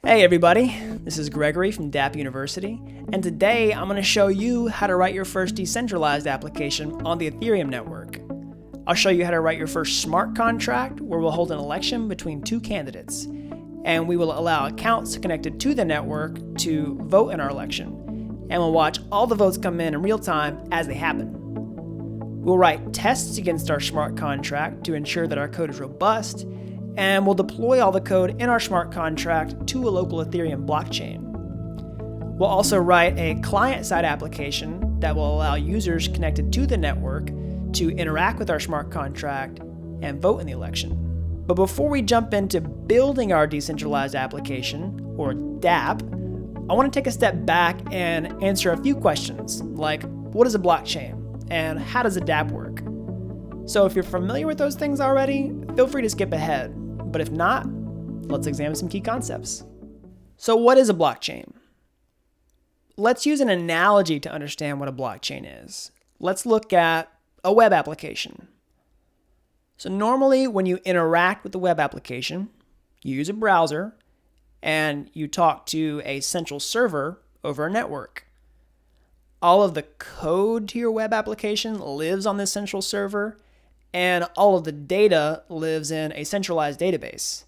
Hey everybody, this is Gregory from Dapp University, and today I'm going to show you how to write your first decentralized application on the Ethereum network. I'll show you how to write your first smart contract where we'll hold an election between two candidates, and we will allow accounts connected to the network to vote in our election, and we'll watch all the votes come in real time as they happen. We'll write tests against our smart contract to ensure that our code is robust, and we'll deploy all the code in our smart contract to a local Ethereum blockchain. We'll also write a client-side application that will allow users connected to the network to interact with our smart contract and vote in the election. But before we jump into building our decentralized application, or dApp, I want to take a step back and answer a few questions, like what is a blockchain and how does a dApp work? So if you're familiar with those things already, feel free to skip ahead. But if not, let's examine some key concepts. So what is a blockchain? Let's use an analogy to understand what a blockchain is. Let's look at a web application. So normally when you interact with the web application, you use a browser and you talk to a central server over a network. All of the code to your web application lives on this central server, and all of the data lives in a centralized database.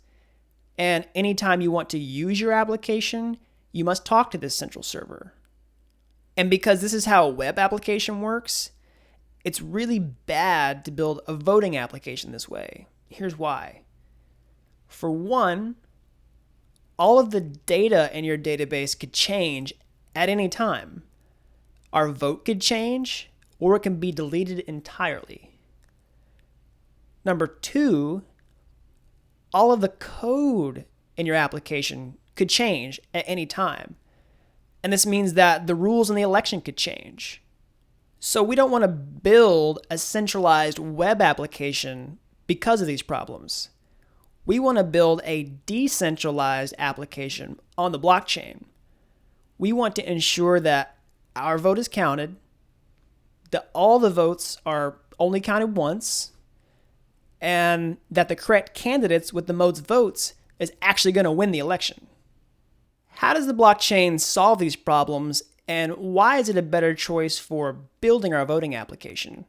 And anytime you want to use your application, you must talk to this central server. And because this is how a web application works, it's really bad to build a voting application this way. Here's why. For one, all of the data in your database could change at any time. Our vote could change, or it can be deleted entirely. Number two, all of the code in your application could change at any time. And this means that the rules in the election could change. So we don't want to build a centralized web application because of these problems. We want to build a decentralized application on the blockchain. We want to ensure that our vote is counted, that all the votes are only counted once, and that the correct candidates with the most votes is actually going to win the election. How does the blockchain solve these problems, and why is it a better choice for building our voting application?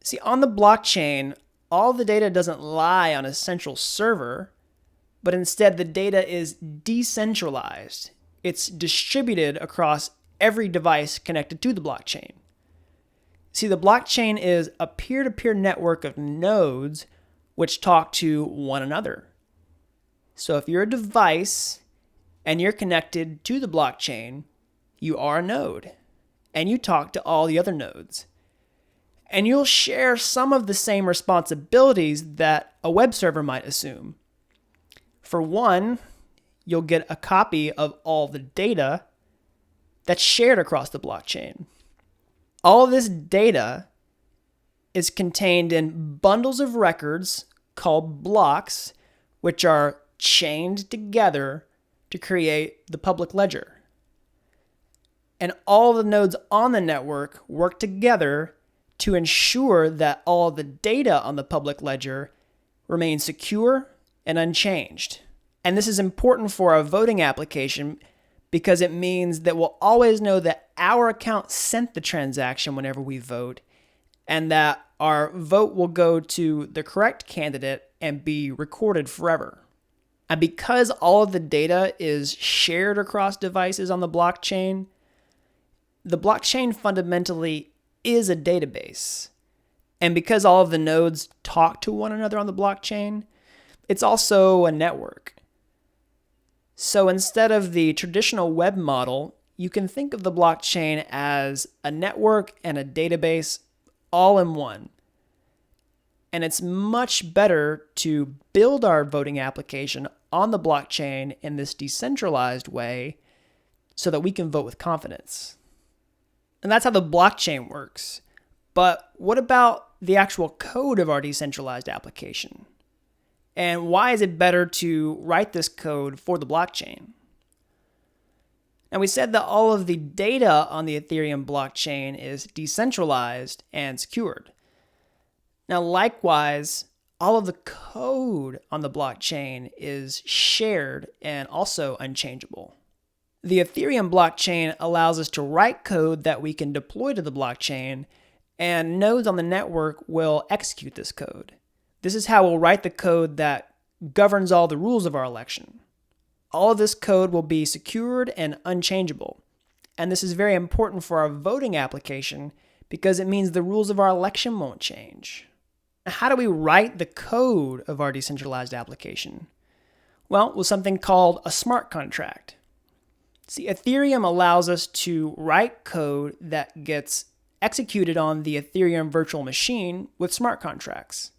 See, on the blockchain, all the data doesn't lie on a central server, but instead the data is decentralized. It's distributed across every device connected to the blockchain. See, the blockchain is a peer-to-peer network of nodes which talk to one another. So if you're a device and you're connected to the blockchain, you are a node, and you talk to all the other nodes. And you'll share some of the same responsibilities that a web server might assume. For one, you'll get a copy of all the data that's shared across the blockchain. All of this data is contained in bundles of records called blocks, which are chained together to create the public ledger. And all the nodes on the network work together to ensure that all of the data on the public ledger remains secure and unchanged. And this is important for our voting application because it means that we'll always know that our account sent the transaction whenever we vote, and that our vote will go to the correct candidate and be recorded forever. And because all of the data is shared across devices on the blockchain fundamentally is a database. And because all of the nodes talk to one another on the blockchain, it's also a network. So instead of the traditional web model, you can think of the blockchain as a network and a database all in one. And it's much better to build our voting application on the blockchain in this decentralized way so that we can vote with confidence. And that's how the blockchain works. But what about the actual code of our decentralized application? And why is it better to write this code for the blockchain? And we said that all of the data on the Ethereum blockchain is decentralized and secured. Now, likewise, all of the code on the blockchain is shared and also unchangeable. The Ethereum blockchain allows us to write code that we can deploy to the blockchain, and nodes on the network will execute this code. This is how we'll write the code that governs all the rules of our election. All of this code will be secured and unchangeable. And this is very important for our voting application because it means the rules of our election won't change. How do we write the code of our decentralized application? Well, with something called a smart contract. See, Ethereum allows us to write code that gets executed on the Ethereum virtual machine with smart contracts.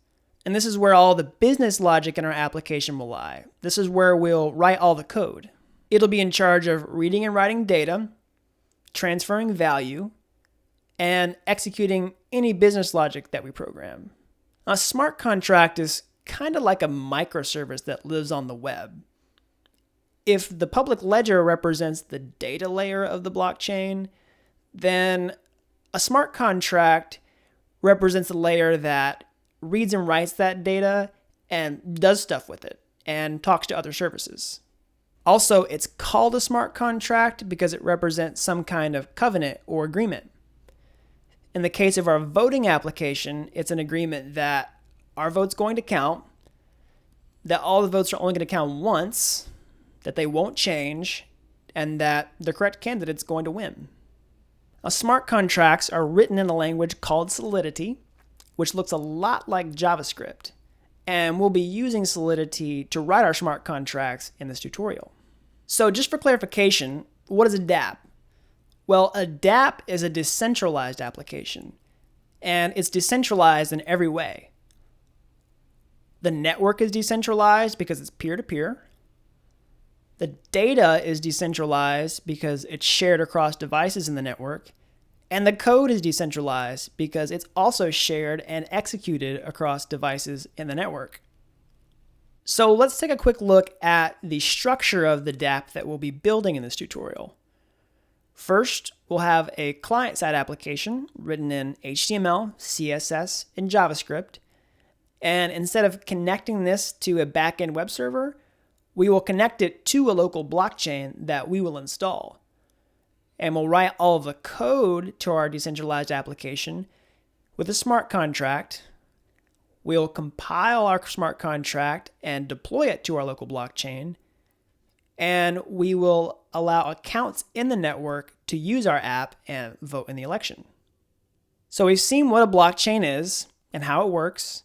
And this is where all the business logic in our application will lie. This is where we'll write all the code. It'll be in charge of reading and writing data, transferring value, and executing any business logic that we program. A smart contract is kind of like a microservice that lives on the web. If the public ledger represents the data layer of the blockchain, then a smart contract represents the layer that reads and writes that data and does stuff with it and talks to other services. Also, it's called a smart contract because it represents some kind of covenant or agreement. In the case of our voting application, it's an agreement that our vote's going to count, that all the votes are only going to count once, that they won't change, and that the correct candidate's going to win. Now, smart contracts are written in a language called Solidity, which looks a lot like JavaScript, and we'll be using Solidity to write our smart contracts in this tutorial. So just for clarification, what is a dApp? Well, a dApp is a decentralized application, and it's decentralized in every way. The network is decentralized because it's peer-to-peer. The data is decentralized because it's shared across devices in the network. And the code is decentralized because it's also shared and executed across devices in the network. So let's take a quick look at the structure of the dApp that we'll be building in this tutorial. First, we'll have a client-side application written in HTML, CSS, and JavaScript. And instead of connecting this to a backend web server, we will connect it to a local blockchain that we will install. And we'll write all of the code to our decentralized application with a smart contract. We'll compile our smart contract and deploy it to our local blockchain. And we will allow accounts in the network to use our app and vote in the election. So we've seen what a blockchain is and how it works.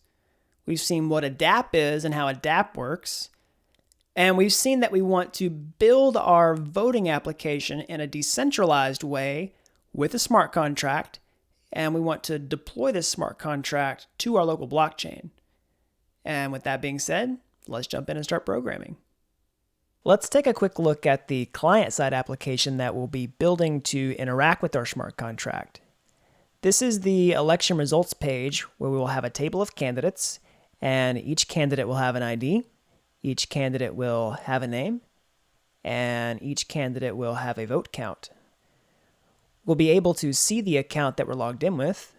We've seen what a dApp is and how a dApp works. And we've seen that we want to build our voting application in a decentralized way with a smart contract, and we want to deploy this smart contract to our local blockchain. And with that being said, let's jump in and start programming. Let's take a quick look at the client-side application that we'll be building to interact with our smart contract. This is the election results page where we will have a table of candidates, and each candidate will have an ID. Each candidate will have a name, and each candidate will have a vote count. We'll be able to see the account that we're logged in with.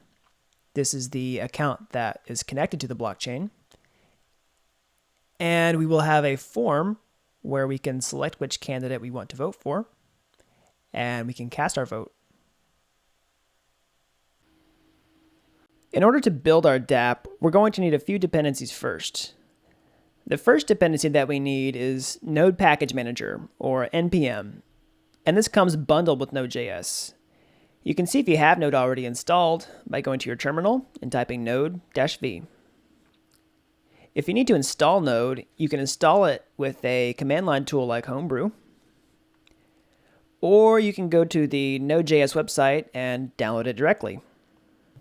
This is the account that is connected to the blockchain. And we will have a form where we can select which candidate we want to vote for, and we can cast our vote. In order to build our dApp, we're going to need a few dependencies first. The first dependency that we need is Node Package Manager, or NPM, and this comes bundled with Node.js. You can see if you have Node already installed by going to your terminal and typing node-v. If you need to install Node, you can install it with a command line tool like Homebrew, or you can go to the Node.js website and download it directly.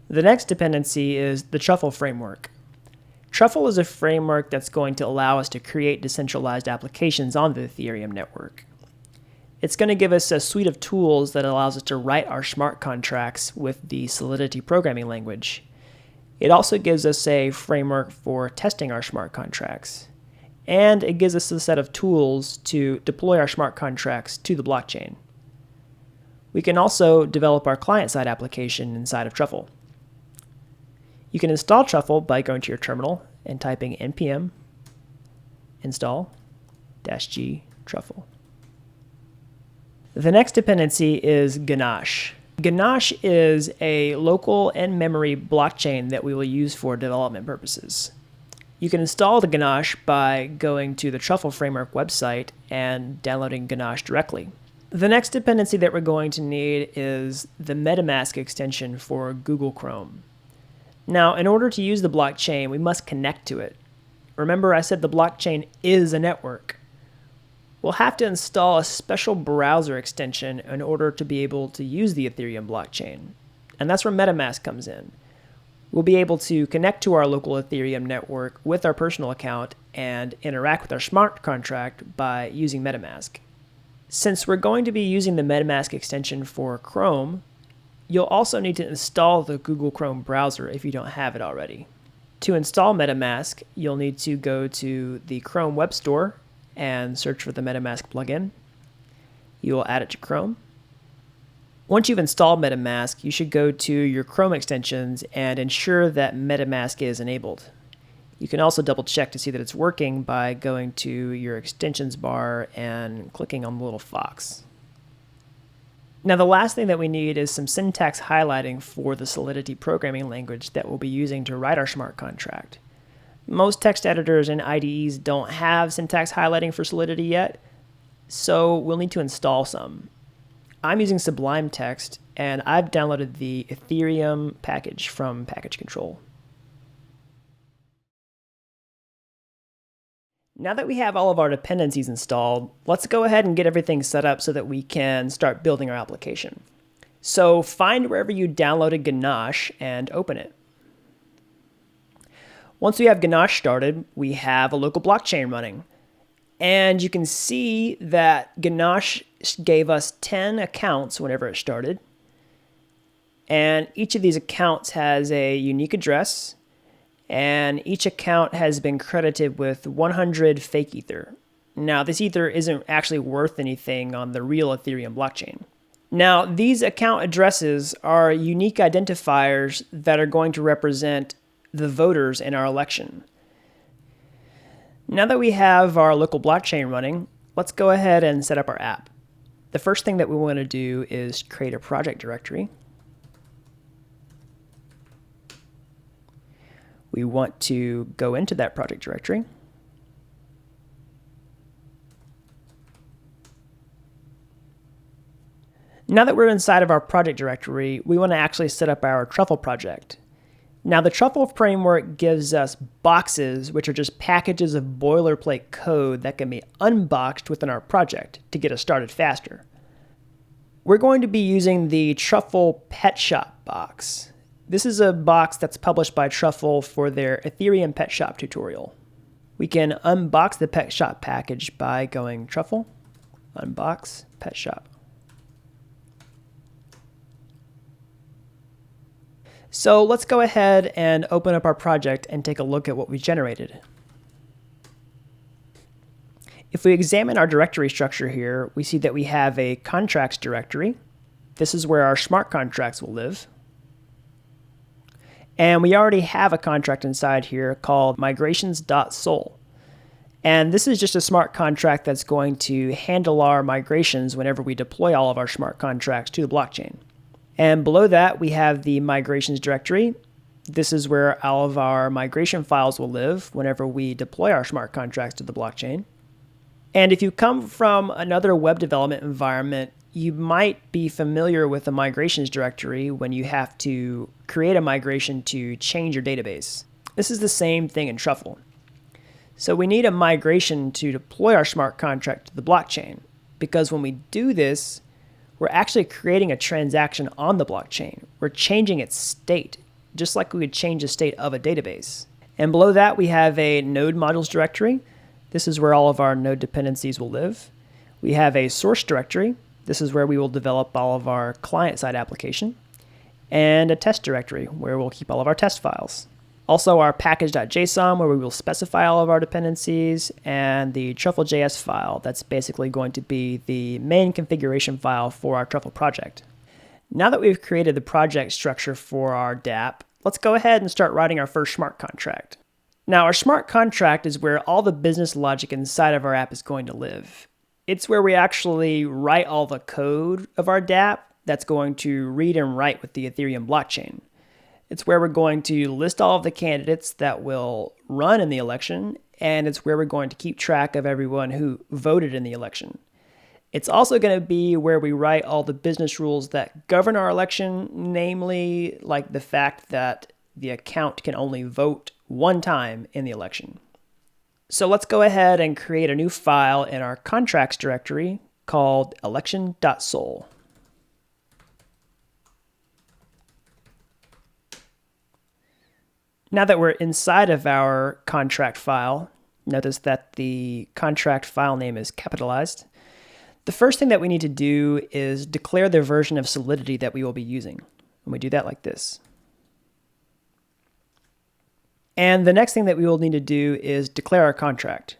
The next dependency is the Truffle framework. Truffle is a framework that's going to allow us to create decentralized applications on the Ethereum network. It's going to give us a suite of tools that allows us to write our smart contracts with the Solidity programming language. It also gives us a framework for testing our smart contracts. And it gives us a set of tools to deploy our smart contracts to the blockchain. We can also develop our client-side application inside of Truffle. You can install Truffle by going to your terminal and typing npm install -g truffle. The next dependency is Ganache. Ganache is a local in-memory blockchain that we will use for development purposes. You can install the Ganache by going to the Truffle Framework website and downloading Ganache directly. The next dependency that we're going to need is the MetaMask extension for Google Chrome. Now, in order to use the blockchain, we must connect to it. Remember, I said the blockchain is a network. We'll have to install a special browser extension in order to be able to use the Ethereum blockchain. And that's where MetaMask comes in. We'll be able to connect to our local Ethereum network with our personal account and interact with our smart contract by using MetaMask. Since we're going to be using the MetaMask extension for Chrome, you'll also need to install the Google Chrome browser if you don't have it already. To install MetaMask, you'll need to go to the Chrome Web Store and search for the MetaMask plugin. You will add it to Chrome. Once you've installed MetaMask, you should go to your Chrome extensions and ensure that MetaMask is enabled. You can also double check to see that it's working by going to your extensions bar and clicking on the little fox. Now, the last thing that we need is some syntax highlighting for the Solidity programming language that we'll be using to write our smart contract. Most text editors and IDEs don't have syntax highlighting for Solidity yet, so we'll need to install some. I'm using Sublime Text, and I've downloaded the Ethereum package from Package Control. Now that we have all of our dependencies installed, let's go ahead and get everything set up so that we can start building our application. So find wherever you downloaded Ganache and open it. Once we have Ganache started, we have a local blockchain running. And you can see that Ganache gave us 10 accounts whenever it started. And each of these accounts has a unique address, and each account has been credited with 100 fake Ether. Now, this Ether isn't actually worth anything on the real Ethereum blockchain. Now, these account addresses are unique identifiers that are going to represent the voters in our election. Now that we have our local blockchain running, let's go ahead and set up our app. The first thing that we want to do is create a project directory. We want to go into that project directory. Now that we're inside of our project directory, we want to actually set up our Truffle project. Now, the Truffle framework gives us boxes, which are just packages of boilerplate code that can be unboxed within our project to get us started faster. We're going to be using the Truffle Pet Shop box. This is a box that's published by Truffle for their Ethereum Pet Shop tutorial. We can unbox the Pet Shop package by going Truffle, Unbox, Pet Shop. So let's go ahead and open up our project and take a look at what we generated. If we examine our directory structure here, we see that we have a contracts directory. This is where our smart contracts will live. And we already have a contract inside here called migrations.sol. And this is just a smart contract that's going to handle our migrations whenever we deploy all of our smart contracts to the blockchain. And below that, we have the migrations directory. This is where all of our migration files will live whenever we deploy our smart contracts to the blockchain. And if you come from another web development environment, you might be familiar with the migrations directory when you have to create a migration to change your database. This is the same thing in Truffle. So we need a migration to deploy our smart contract to the blockchain, because when we do this, we're actually creating a transaction on the blockchain. We're changing its state, just like we would change the state of a database. And below that, we have a node modules directory. This is where all of our node dependencies will live. We have a source directory. This is where we will develop all of our client-side application. And a test directory, where we'll keep all of our test files. Also our package.json, where we will specify all of our dependencies, and the truffle.js file. That's basically going to be the main configuration file for our Truffle project. Now that we've created the project structure for our dApp, let's go ahead and start writing our first smart contract. Now, our smart contract is where all the business logic inside of our app is going to live. It's where we actually write all the code of our dApp that's going to read and write with the Ethereum blockchain. It's where we're going to list all of the candidates that will run in the election, and it's where we're going to keep track of everyone who voted in the election. It's also going to be where we write all the business rules that govern our election, namely like the fact that the account can only vote one time in the election. So let's go ahead and create a new file in our contracts directory called election.sol. Now that we're inside of our contract file, notice that the contract file name is capitalized. The first thing that we need to do is declare the version of Solidity that we will be using. And we do that like this. And the next thing that we will need to do is declare our contract.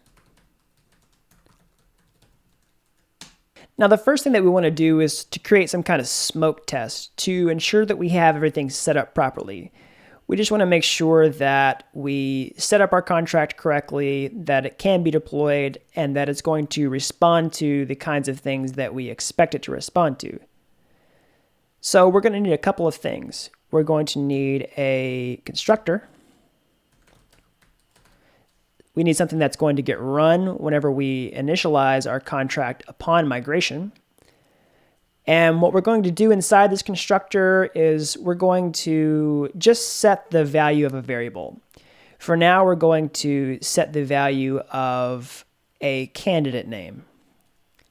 Now, the first thing that we want to do is to create some kind of smoke test to ensure that we have everything set up properly. We just want to make sure that we set up our contract correctly, that it can be deployed, and that it's going to respond to the kinds of things that we expect it to respond to. So we're going to need a couple of things. We're going to need a constructor. We need something that's going to get run whenever we initialize our contract upon migration. And what we're going to do inside this constructor is we're going to just set the value of a variable. For now, we're going to set the value of a candidate name.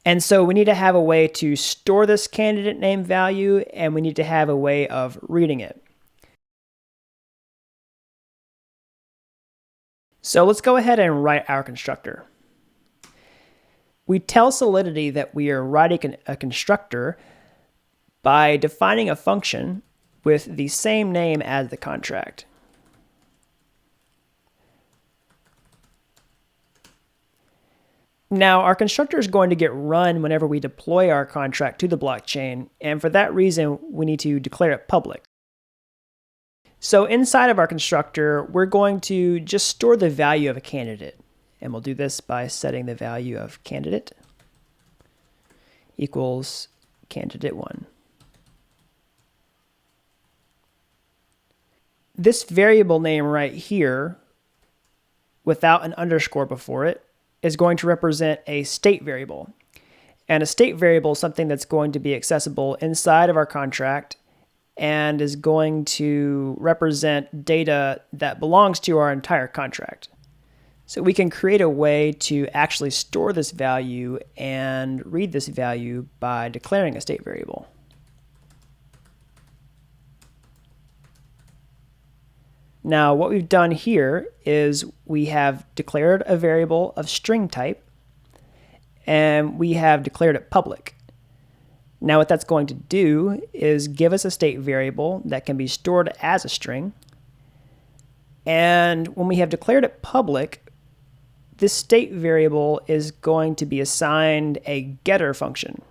And so we need to have a way to store this candidate name value, and we need to have a way of reading it. So let's go ahead and write our constructor. We tell Solidity that we are writing a constructor by defining a function with the same name as the contract. Now, our constructor is going to get run whenever we deploy our contract to the blockchain, and for that reason, we need to declare it public. So inside of our constructor, we're going to just store the value of a candidate. And we'll do this by setting the value of candidate equals candidate1. This variable name right here, without an underscore before it, is going to represent a state variable. And a state variable is something that's going to be accessible inside of our contract and is going to represent data that belongs to our entire contract. So we can create a way to actually store this value and read this value by declaring a state variable. Now, what we've done here is we have declared a variable of string type, and we have declared it public. Now, what that's going to do is give us a state variable that can be stored as a string. And when we have declared it public, this state variable is going to be assigned a getter function.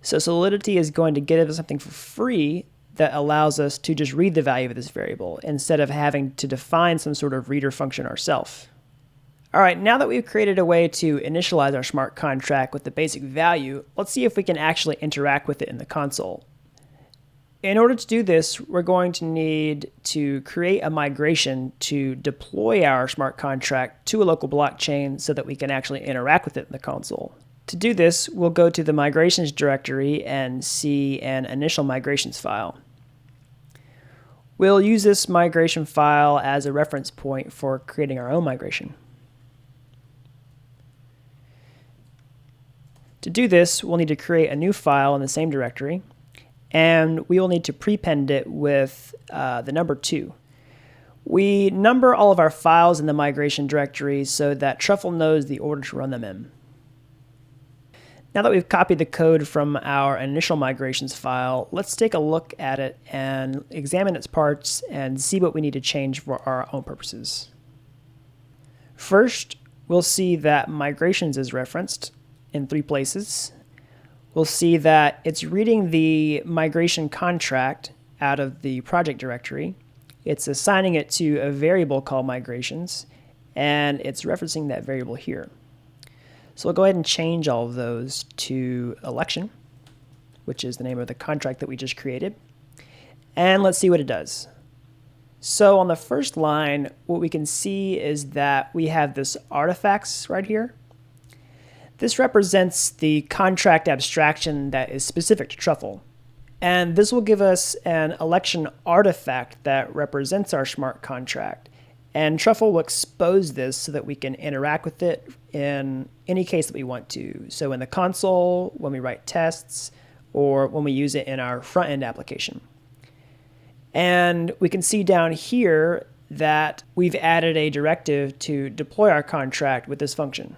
So Solidity is going to give us something for free that allows us to just read the value of this variable instead of having to define some sort of reader function ourselves. All right, now that we've created a way to initialize our smart contract with the basic value, let's see if we can actually interact with it in the console. In order to do this, we're going to need to create a migration to deploy our smart contract to a local blockchain so that we can actually interact with it in the console. To do this, we'll go to the migrations directory and see an initial migrations file. We'll use this migration file as a reference point for creating our own migration. To do this, we'll need to create a new file in the same directory, and we will need to prepend it with the number 2. We number all of our files in the migration directory so that Truffle knows the order to run them in. Now that we've copied the code from our initial migrations file, let's take a look at it and examine its parts and see what we need to change for our own purposes. First, we'll see that migrations is referenced in 3 places. We'll see that it's reading the migration contract out of the project directory, It's assigning it to a variable called migrations, and it's referencing that variable here. So we'll go ahead and change all of those to election, which is the name of the contract that we just created. And let's see what it does. So on the first line, what we can see is that we have this artifacts right here. This represents the contract abstraction that is specific to Truffle. And this will give us an election artifact that represents our smart contract. And Truffle will expose this so that we can interact with it in any case that we want to. So in the console, when we write tests, or when we use it in our front-end application. And we can see down here that we've added a directive to deploy our contract with this function.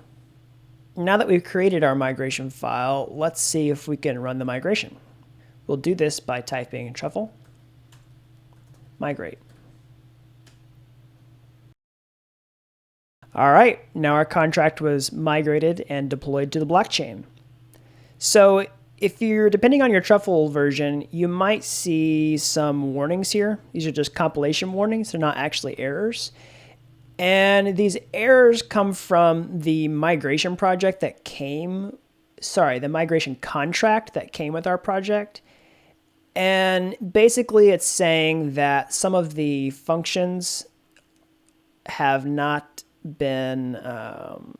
Now that we've created our migration file, let's see if we can run the migration. We'll do this by typing truffle migrate. All right, now our contract was migrated and deployed to the blockchain. So if you're depending on your Truffle version, you might see some warnings here. These are just compilation warnings. They're not actually errors. And these errors come from the migration project that came, the migration contract that came with our project. And basically it's saying that some of the functions have not been,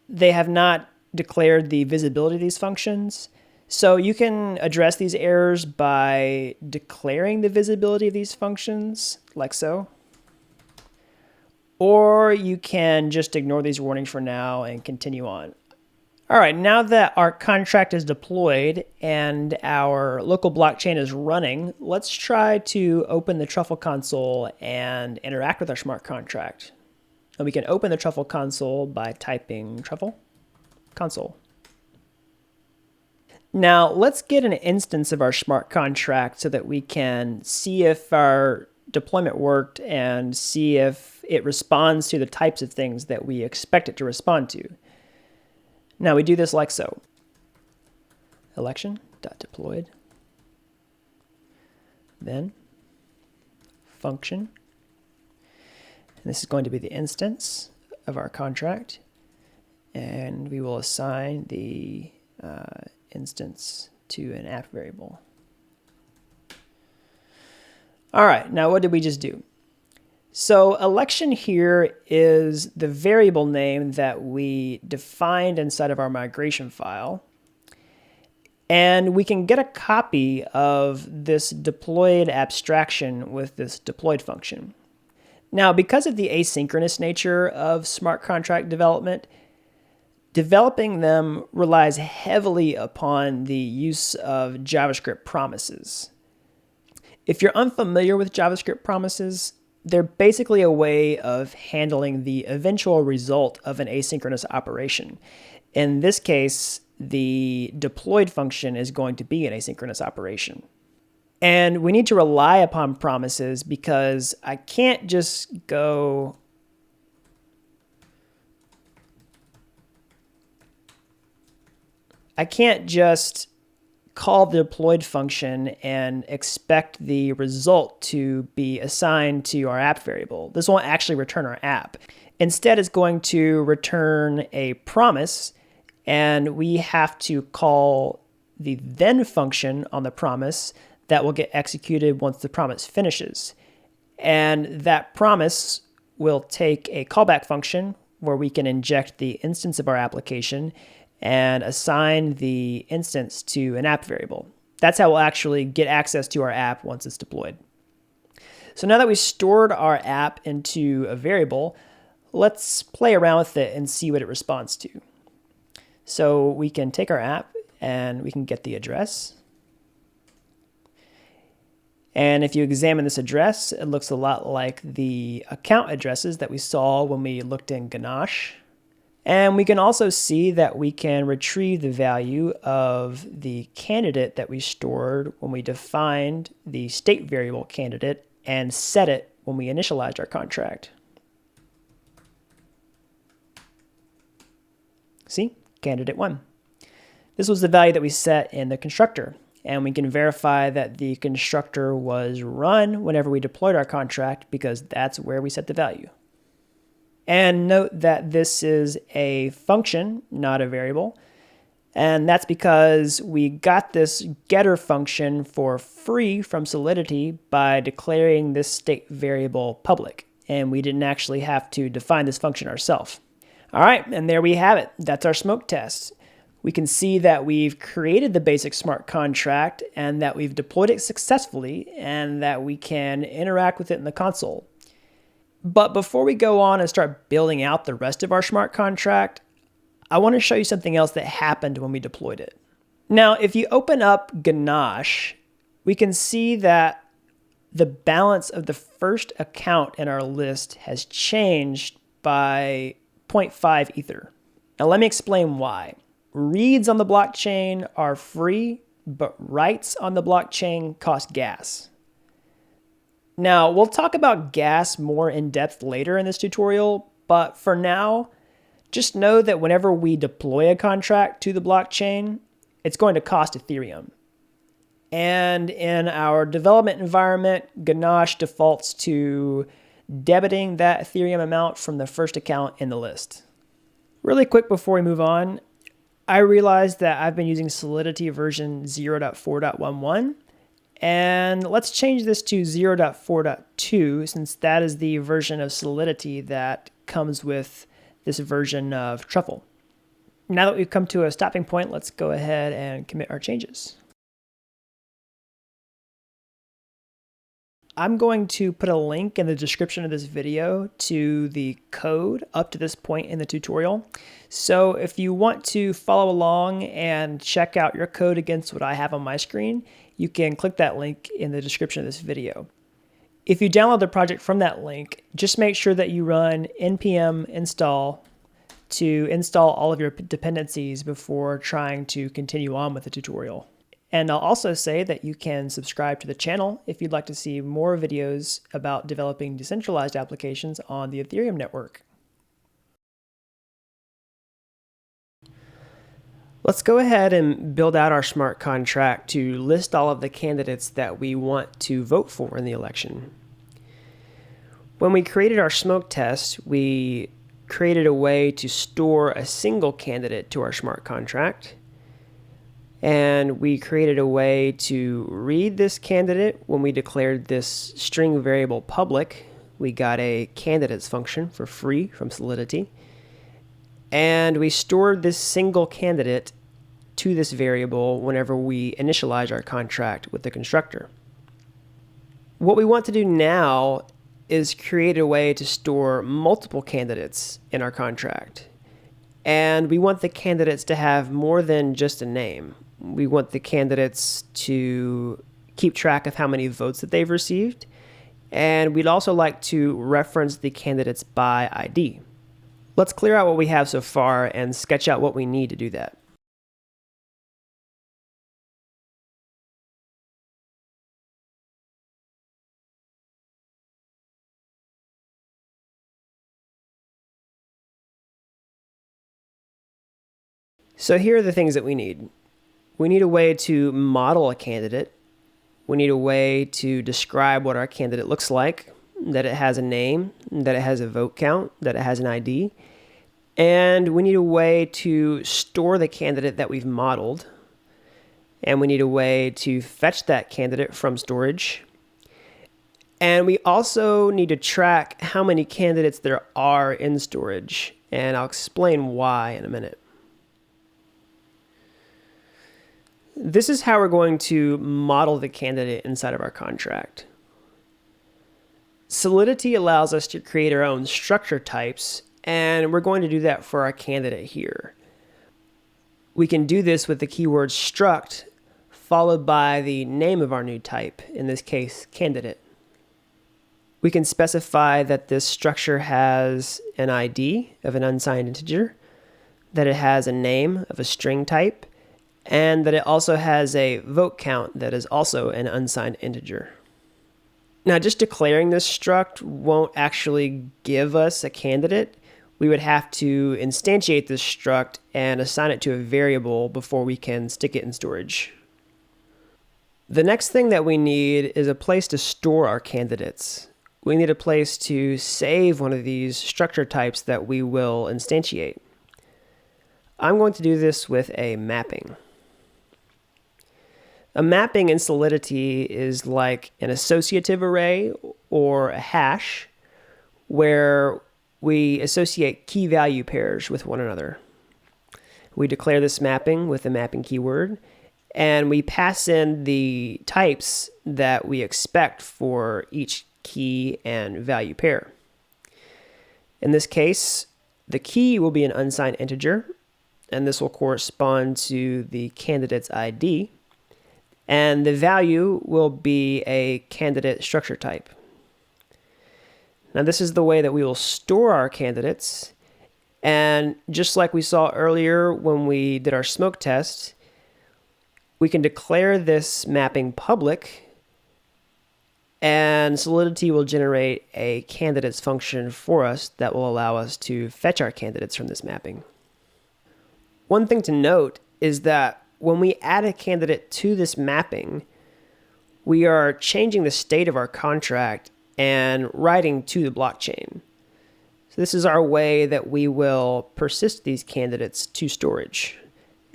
they have not declared the visibility of these functions. So you can address these errors by declaring the visibility of these functions, like so. Or you can just ignore these warnings for now and continue on. All right, now that our contract is deployed and our local blockchain is running, let's try to open the Truffle console and interact with our smart contract. And we can open the Truffle console by typing truffle console. Now let's get an instance of our smart contract so that we can see if our deployment worked and see if it responds to the types of things that we expect it to respond to. Now we do this like so. Election.deployed, then function, and this is going to be the instance of our contract, and we will assign the instance to an app variable. All right, now what did we just do? So election here is the variable name that we defined inside of our migration file. And we can get a copy of this deployed abstraction with this deployed function. Now, because of the asynchronous nature of smart contract development, developing them relies heavily upon the use of JavaScript promises. If you're unfamiliar with JavaScript promises, they're basically a way of handling the eventual result of an asynchronous operation. In this case, the deployed function is going to be an asynchronous operation. And we need to rely upon promises because I can't just go call the deployed function and expect the result to be assigned to our app variable. This won't actually return our app. Instead, it's going to return a promise, and we have to call the then function on the promise that will get executed once the promise finishes. And that promise will take a callback function where we can inject the instance of our application and assign the instance to an app variable. That's how we'll actually get access to our app once it's deployed. So now that we've stored our app into a variable, let's play around with it and see what it responds to. So we can take our app and we can get the address. And if you examine this address, it looks a lot like the account addresses that we saw when we looked in Ganache. And we can also see that we can retrieve the value of the candidate that we stored when we defined the state variable candidate and set it when we initialized our contract. See, candidate 1. This was the value that we set in the constructor. and we can verify that the constructor was run whenever we deployed our contract because that's where we set the value. And note that this is a function, not a variable. And that's because we got this getter function for free from Solidity by declaring this state variable public. And we didn't actually have to define this function ourselves. All right, and there we have it. That's our smoke test. We can see that we've created the basic smart contract and that we've deployed it successfully and that we can interact with it in the console. But before we go on and start building out the rest of our smart contract, I want to show you something else that happened when we deployed it. Now, if you open up Ganache, we can see that the balance of the first account in our list has changed by 0.5 Ether. Now, let me explain why. Reads on the blockchain are free, but writes on the blockchain cost gas. Now, we'll talk about gas more in depth later in this tutorial, but for now, just know that whenever we deploy a contract to the blockchain, it's going to cost Ethereum. And in our development environment, Ganache defaults to debiting that Ethereum amount from the first account in the list. Really quick before we move on, I realized that I've been using Solidity version 0.4.11, and let's change this to 0.4.2 since that is the version of Solidity that comes with this version of Truffle. Now that we've come to a stopping point, let's go ahead and commit our changes. I'm going to put a link in the description of this video to the code up to this point in the tutorial. So if you want to follow along and check out your code against what I have on my screen, you can click that link in the description of this video. If you download the project from that link, just make sure that you run npm install to install all of your dependencies before trying to continue on with the tutorial. And I'll also say that you can subscribe to the channel if you'd like to see more videos about developing decentralized applications on the Ethereum network. Let's go ahead and build out our smart contract to list all of the candidates that we want to vote for in the election. When we created our smoke test, we created a way to store a single candidate to our smart contract. And we created a way to read this candidate when we declared this string variable public. We got a candidates function for free from Solidity. And we stored this single candidate to this variable whenever we initialize our contract with the constructor. What we want to do now is create a way to store multiple candidates in our contract. And we want the candidates to have more than just a name. We want the candidates to keep track of how many votes that they've received. And we'd also like to reference the candidates by ID. Let's clear out what we have so far and sketch out what we need to do that. So here are the things that we need. We need a way to model a candidate. We need a way to describe what our candidate looks like, that it has a name, that it has a vote count, that it has an ID. And we need a way to store the candidate that we've modeled. And we need a way to fetch that candidate from storage. And we also need to track how many candidates there are in storage. And I'll explain why in a minute. This is how we're going to model the candidate inside of our contract. Solidity allows us to create our own structure types, and we're going to do that for our candidate here. We can do this with the keyword struct followed by the name of our new type, in this case, candidate. We can specify that this structure has an ID of an unsigned integer, that it has a name of a string type, and that it also has a vote count that is also an unsigned integer. Now, just declaring this struct won't actually give us a candidate. We would have to instantiate this struct and assign it to a variable before we can stick it in storage. The next thing that we need is a place to store our candidates. We need a place to save one of these structure types that we will instantiate. I'm going to do this with a mapping. A mapping in Solidity is like an associative array or a hash where we associate key value pairs with one another. We declare this mapping with the mapping keyword, and we pass in the types that we expect for each key and value pair. In this case, the key will be an unsigned integer, and this will correspond to the candidate's ID, and the value will be a candidate structure type. Now, this is the way that we will store our candidates, and just like we saw earlier when we did our smoke test, we can declare this mapping public, and Solidity will generate a candidates function for us that will allow us to fetch our candidates from this mapping. One thing to note is that when we add a candidate to this mapping, we are changing the state of our contract and writing to the blockchain. So this is our way that we will persist these candidates to storage.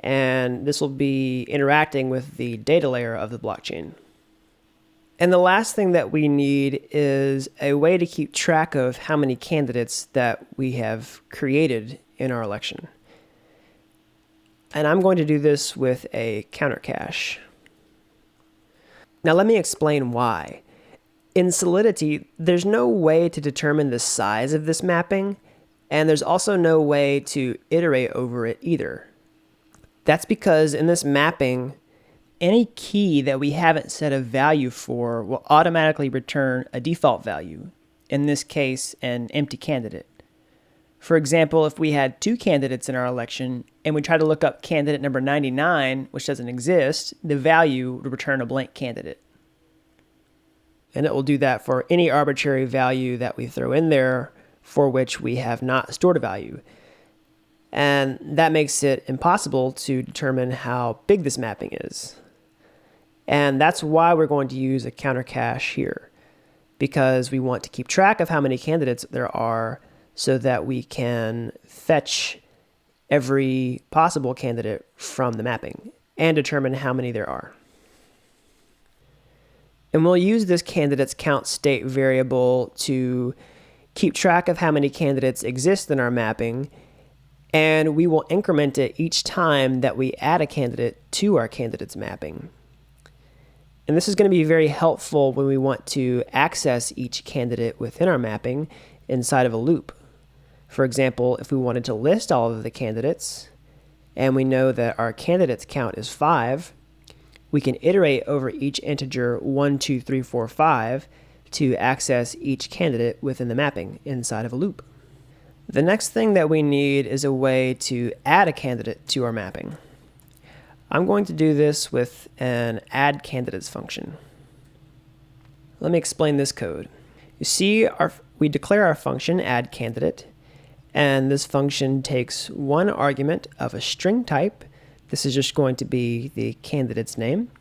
And this will be interacting with the data layer of the blockchain. And the last thing that we need is a way to keep track of how many candidates that we have created in our election. And I'm going to do this with a counter cache. Now let me explain why. In Solidity, there's no way to determine the size of this mapping, and there's also no way to iterate over it either. That's because in this mapping, any key that we haven't set a value for will automatically return a default value, in this case, an empty candidate. For example, if we had 2 candidates in our election and we try to look up candidate number 99, which doesn't exist, the value would return a blank candidate. And it will do that for any arbitrary value that we throw in there for which we have not stored a value. And that makes it impossible to determine how big this mapping is. And that's why we're going to use a counter cache here, because we want to keep track of how many candidates there are so that we can fetch every possible candidate from the mapping and determine how many there are. And we'll use this candidates count state variable to keep track of how many candidates exist in our mapping, and we will increment it each time that we add a candidate to our candidates mapping. And this is going to be very helpful when we want to access each candidate within our mapping inside of a loop. For example, if we wanted to list all of the candidates, and we know that our candidates count is 5, we can iterate over each integer 1, 2, 3, 4, 5 to access each candidate within the mapping inside of a loop. The next thing that we need is a way to add a candidate to our mapping. I'm going to do this with an add candidates function. Let me explain this code. You see, we declare our function add candidate, and this function takes one argument of a string type. This is just going to be the candidate's name.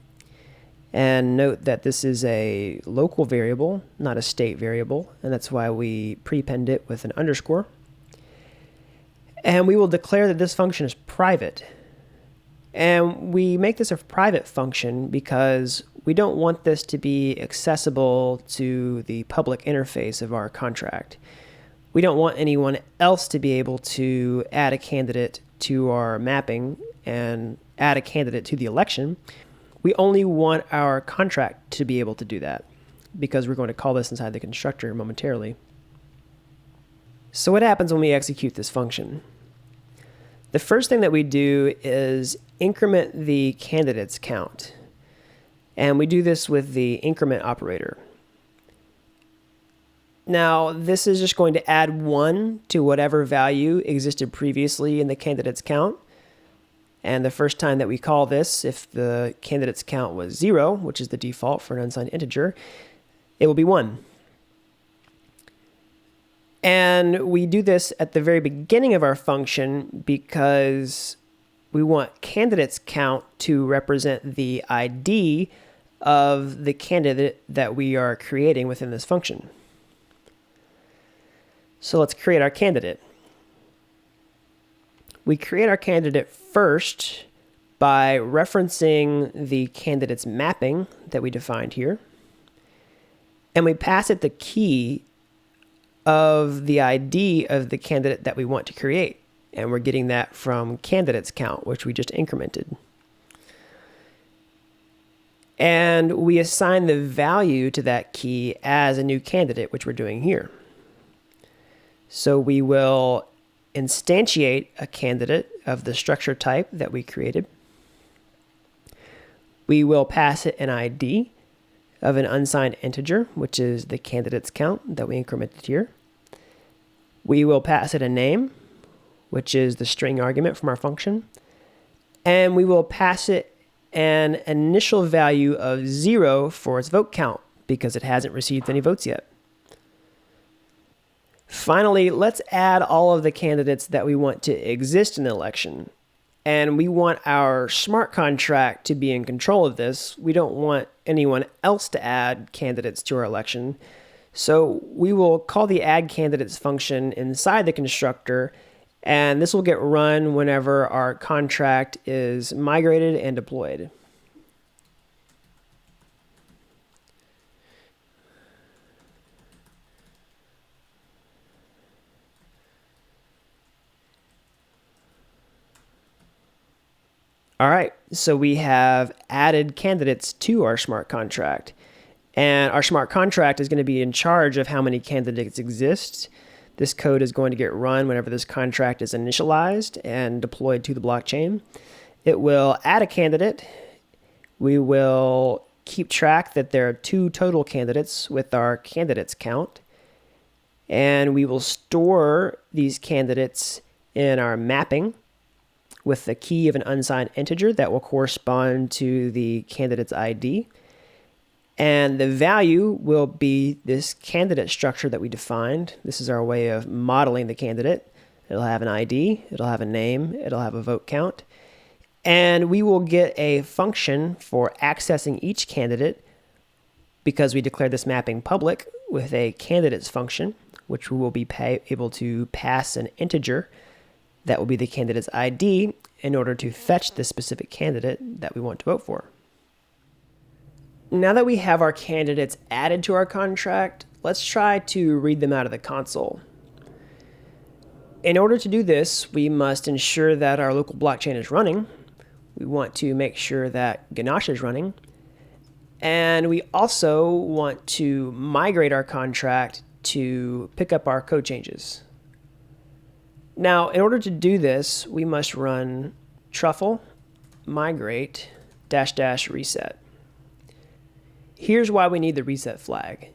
And note that this is a local variable, not a state variable, and that's why we prepend it with an underscore. And we will declare that this function is private. And we make this a private function because we don't want this to be accessible to the public interface of our contract. We don't want anyone else to be able to add a candidate to our mapping and add a candidate to the election. We only want our contract to be able to do that because we're going to call this inside the constructor momentarily. So what happens when we execute this function? The first thing that we do is increment the candidates count. And we do this with the increment operator. Now, this is just going to add 1 to whatever value existed previously in the candidates count. And the first time that we call this, if the candidates count was 0, which is the default for an unsigned integer, it will be 1. And we do this at the very beginning of our function because we want candidates count to represent the ID of the candidate that we are creating within this function. So let's create our candidate. We create our candidate first by referencing the candidate's mapping that we defined here. And we pass it the key of the ID of the candidate that we want to create. And we're getting that from candidates count, which we just incremented. And we assign the value to that key as a new candidate, which we're doing here. So we will instantiate a candidate of the structure type that we created. We will pass it an ID of an unsigned integer, which is the candidates count that we incremented here. We will pass it a name, which is the string argument from our function. And we will pass it an initial value of 0 for its vote count because it hasn't received any votes yet. Finally, let's add all of the candidates that we want to exist in the election. And we want our smart contract to be in control of this. We don't want anyone else to add candidates to our election. So we will call the add candidates function inside the constructor, and this will get run whenever our contract is migrated and deployed. All right, so we have added candidates to our smart contract. And our smart contract is going to be in charge of how many candidates exist. This code is going to get run whenever this contract is initialized and deployed to the blockchain. It will add a candidate. We will keep track that there are 2 total candidates with our candidates count. And we will store these candidates in our mapping with the key of an unsigned integer that will correspond to the candidate's ID. And the value will be this candidate structure that we defined. This is our way of modeling the candidate. It'll have an ID, it'll have a name, it'll have a vote count. And we will get a function for accessing each candidate because we declared this mapping public with a candidates function, which we will be able to pass an integer that will be the candidate's ID in order to fetch the specific candidate that we want to vote for. Now that we have our candidates added to our contract, let's try to read them out of the console. In order to do this, we must ensure that our local blockchain is running. We want to make sure that Ganache is running. And we also want to migrate our contract to pick up our code changes. Now, in order to do this, we must run truffle migrate -- reset. Here's why we need the reset flag.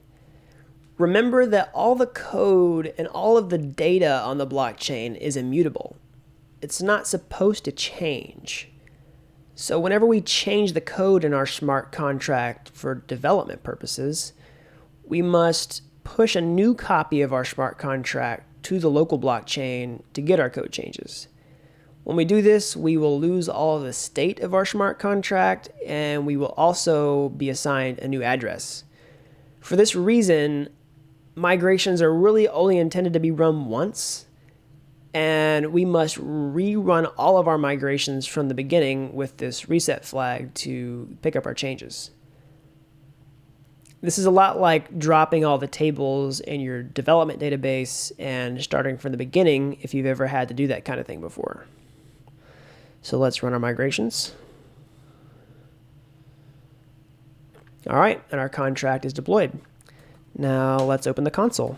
Remember that all the code and all of the data on the blockchain is immutable. It's not supposed to change. So whenever we change the code in our smart contract for development purposes, we must push a new copy of our smart contract to the local blockchain to get our code changes. When we do this, we will lose all of the state of our smart contract, and we will also be assigned a new address. For this reason, migrations are really only intended to be run once, and we must rerun all of our migrations from the beginning with this reset flag to pick up our changes. This is a lot like dropping all the tables in your development database and starting from the beginning if you've ever had to do that kind of thing before. So let's run our migrations. All right, and our contract is deployed. Now let's open the console.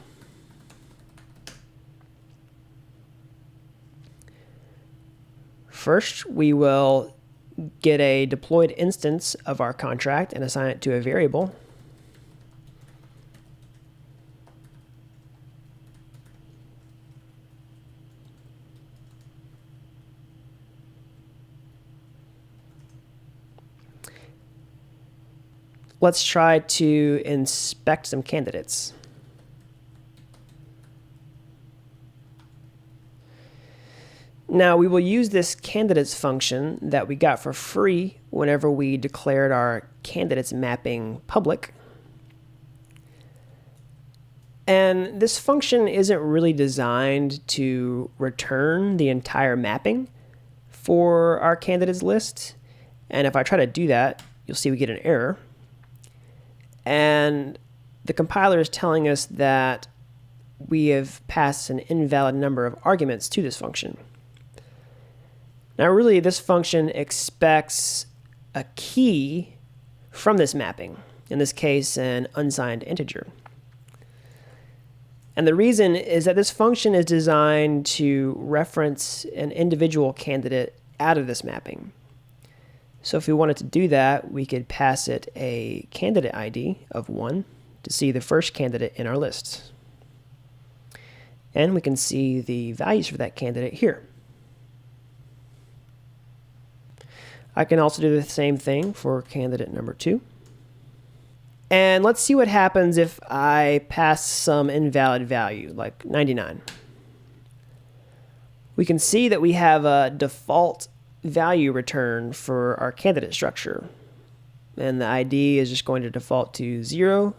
First, we will get a deployed instance of our contract and assign it to a variable. Let's try to inspect some candidates. Now we will use this candidates function that we got for free whenever we declared our candidates mapping public. And this function isn't really designed to return the entire mapping for our candidates list. And if I try to do that, you'll see we get an error. And the compiler is telling us that we have passed an invalid number of arguments to this function. Now really, this function expects a key from this mapping, in this case an unsigned integer. And the reason is that this function is designed to reference an individual candidate out of this mapping. So if we wanted to do that, we could pass it a candidate ID of 1 to see the first candidate in our list. And we can see the values for that candidate here. I can also do the same thing for candidate number 2. And let's see what happens if I pass some invalid value, like 99. We can see that we have a default value return for our candidate structure. And the ID is just going to default to 0,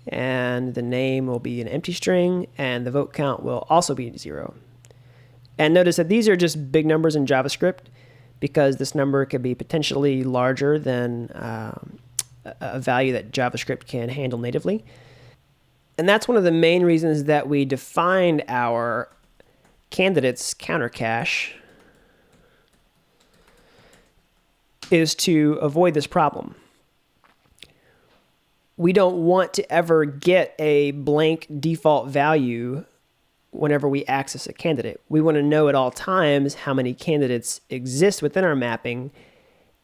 and the name will be an empty string, and the vote count will also be 0. And notice that these are just big numbers in JavaScript, because this number could be potentially larger than a value that JavaScript can handle natively. And that's one of the main reasons that we defined our candidates counter cache, is to avoid this problem. We don't want to ever get a blank default value whenever we access a candidate. We want to know at all times how many candidates exist within our mapping,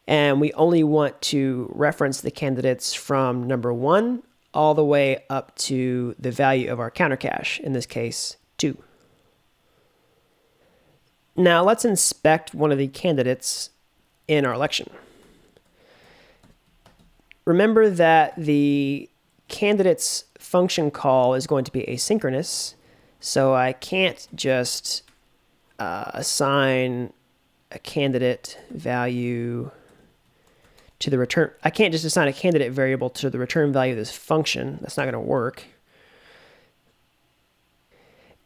and we only want to reference the candidates from number 1 all the way up to the value of our counter cache, in this case 2. Now let's inspect one of the candidates in our election. Remember that the candidates function call is going to be asynchronous, so I can't just assign a candidate value to the return. I can't just assign a candidate variable to the return value of this function. That's not going to work.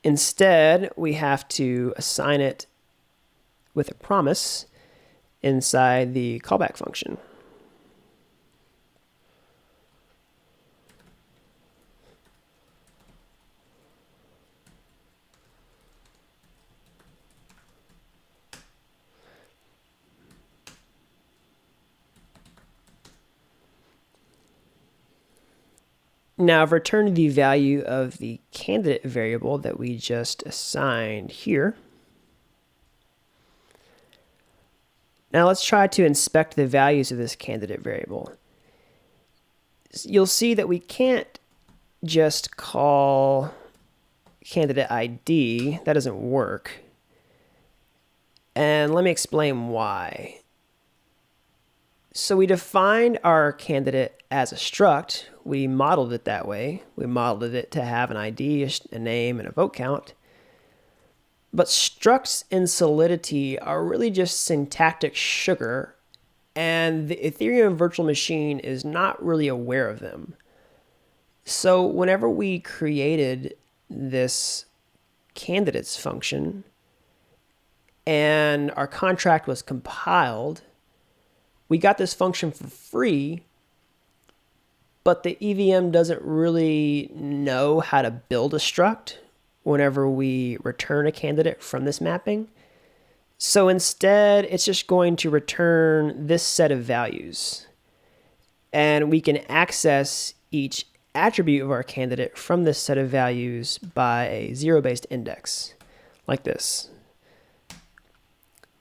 Instead, we have to assign it with a promise inside the callback function. Now I've returned the value of the candidate variable that we just assigned here. Now let's try to inspect the values of this candidate variable. You'll see that we can't just call candidate ID. That doesn't work. And let me explain why. So we defined our candidate as a struct. We modeled it that way. We modeled it to have an ID, a name, and a vote count. But structs in Solidity are really just syntactic sugar, and the Ethereum virtual machine is not really aware of them. So whenever we created this candidates function and our contract was compiled, we got this function for free, but the EVM doesn't really know how to build a struct whenever we return a candidate from this mapping. So instead, it's just going to return this set of values. And we can access each attribute of our candidate from this set of values by a zero-based index, like this.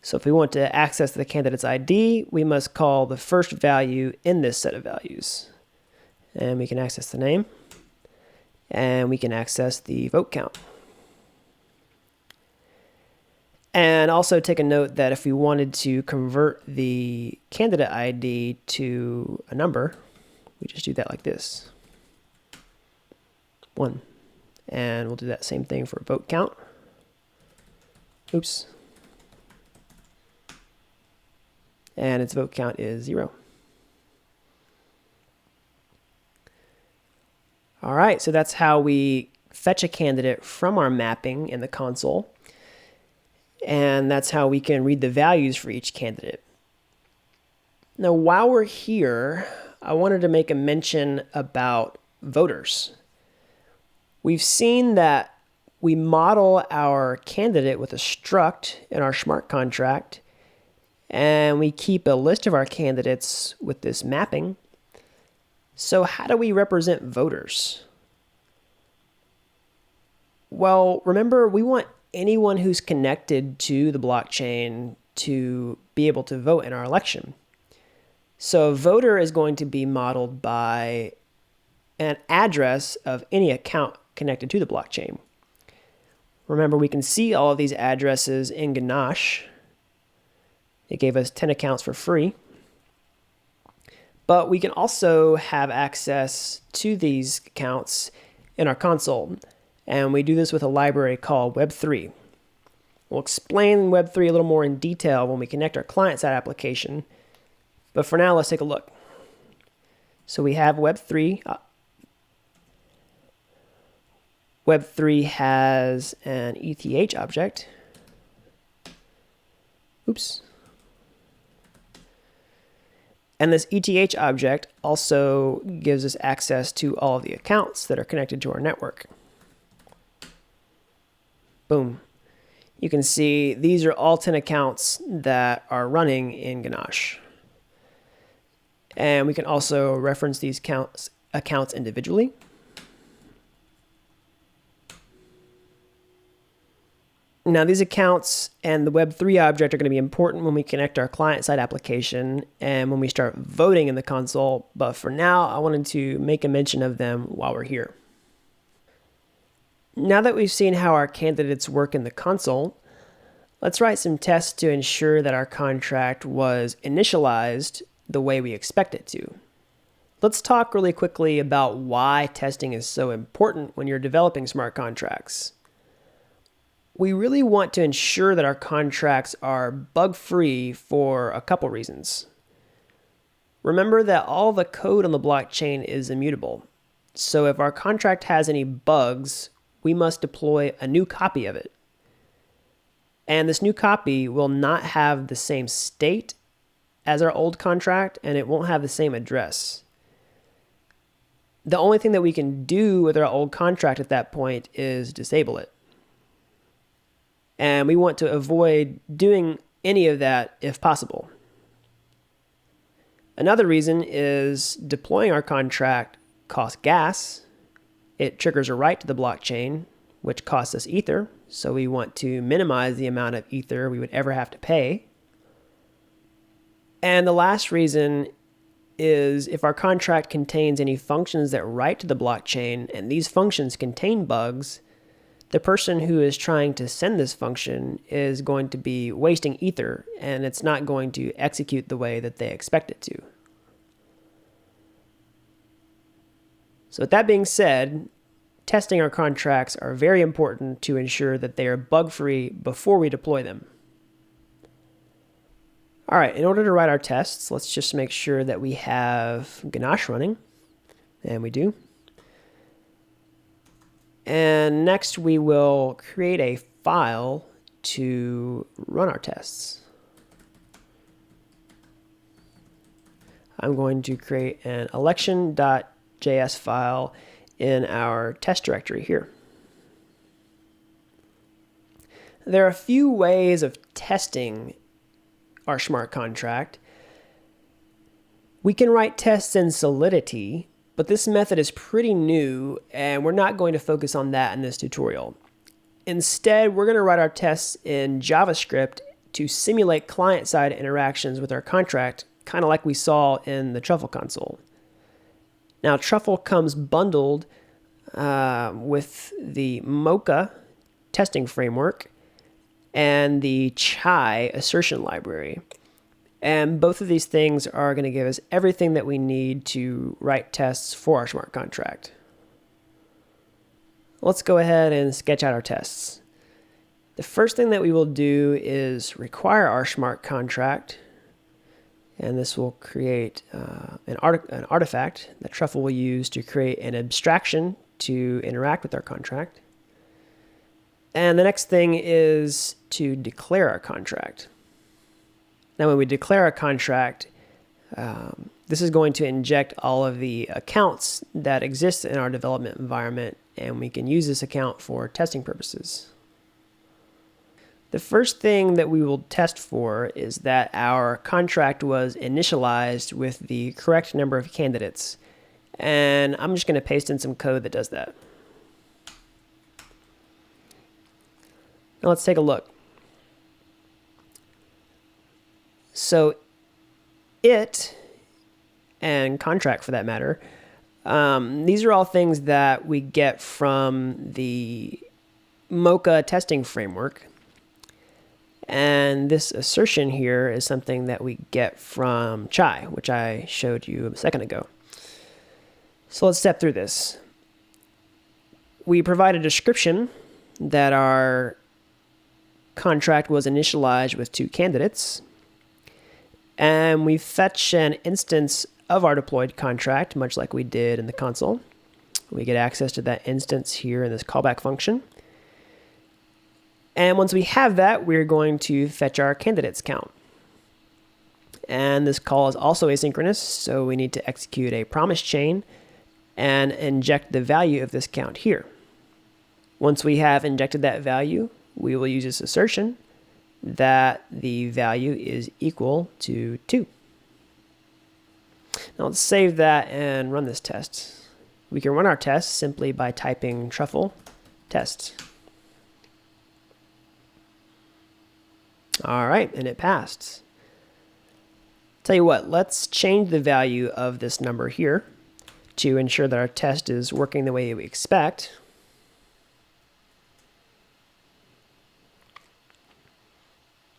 So if we want to access the candidate's ID, we must call the first value in this set of values. And we can access the name, and we can access the vote count. And also take a note that if we wanted to convert the candidate ID to a number, we just do that like this. 1. And we'll do that same thing for vote count. Oops. and its vote count is 0. All right, so that's how we fetch a candidate from our mapping in the console, and that's how we can read the values for each candidate. Now, while we're here, I wanted to make a mention about voters. We've seen that we model our candidate with a struct in our smart contract, and we keep a list of our candidates with this mapping. So how do we represent voters? Well, remember, we want anyone who's connected to the blockchain to be able to vote in our election. So a voter is going to be modeled by an address of any account connected to the blockchain. Remember, we can see all of these addresses in Ganache. It gave us 10 accounts for free. But we can also have access to these accounts in our console. And we do this with a library called Web3. We'll explain Web3 a little more in detail when we connect our client-side application. But for now, let's take a look. So we have Web3. Web3 has an ETH object. Oops. And this ETH object also gives us access to all of the accounts that are connected to our network. Boom. You can see these are all 10 accounts that are running in Ganache. And we can also reference these accounts individually. Now, these accounts and the Web3 object are going to be important when we connect our client-side application and when we start voting in the console. But for now, I wanted to make a mention of them while we're here. Now that we've seen how our candidates work in the console, let's write some tests to ensure that our contract was initialized the way we expect it to. Let's talk really quickly about why testing is so important when you're developing smart contracts. We really want to ensure that our contracts are bug-free for a couple reasons. Remember that all the code on the blockchain is immutable. So if our contract has any bugs, we must deploy a new copy of it. And this new copy will not have the same state as our old contract, and it won't have the same address. The only thing that we can do with our old contract at that point is disable it. And we want to avoid doing any of that if possible. Another reason is deploying our contract costs gas. It triggers a write to the blockchain, which costs us Ether. So we want to minimize the amount of Ether we would ever have to pay. And the last reason is if our contract contains any functions that write to the blockchain and these functions contain bugs, the person who is trying to send this function is going to be wasting Ether, and it's not going to execute the way that they expect it to. So with that being said, testing our contracts are very important to ensure that they are bug-free before we deploy them. All right, in order to write our tests, let's just make sure that we have Ganache running, and we do. And next we will create a file to run our tests. I'm going to create an election.js file in our test directory here. There are a few ways of testing our smart contract. We can write tests in Solidity, but this method is pretty new, and we're not going to focus on that in this tutorial. Instead, we're going to write our tests in JavaScript to simulate client-side interactions with our contract, kind of like we saw in the Truffle console. Now, Truffle comes bundled with the Mocha testing framework and the Chai assertion library. And both of these things are going to give us everything that we need to write tests for our smart contract. Let's go ahead and sketch out our tests. The first thing that we will do is require our smart contract And this will create an artifact that Truffle will use to create an abstraction to interact with our contract. And the next thing is to declare our contract. Now, when we declare a contract, this is going to inject all of the accounts that exist in our development environment, and we can use this account for testing purposes. The first thing that we will test for is that our contract was initialized with the correct number of candidates. And I'm just going to paste in some code that does that. Now let's take a look. So it, and contract for that matter, these are all things that we get from the Mocha testing framework. And this assertion here is something that we get from Chai, which I showed you a second ago. So let's step through this. We provide a description that our contract was initialized with 2 candidates. And we fetch an instance of our deployed contract, much like we did in the console. We get access to that instance here in this callback function. And once we have that, we're going to fetch our candidates count. And this call is also asynchronous, so we need to execute a promise chain and inject the value of this count here. Once we have injected that value, we will use this assertion that the value is equal to 2. Now let's save that and run this test. We can run our test simply by typing truffle test. All right, and it passed. Tell you what, let's change the value of this number here to ensure that our test is working the way we expect.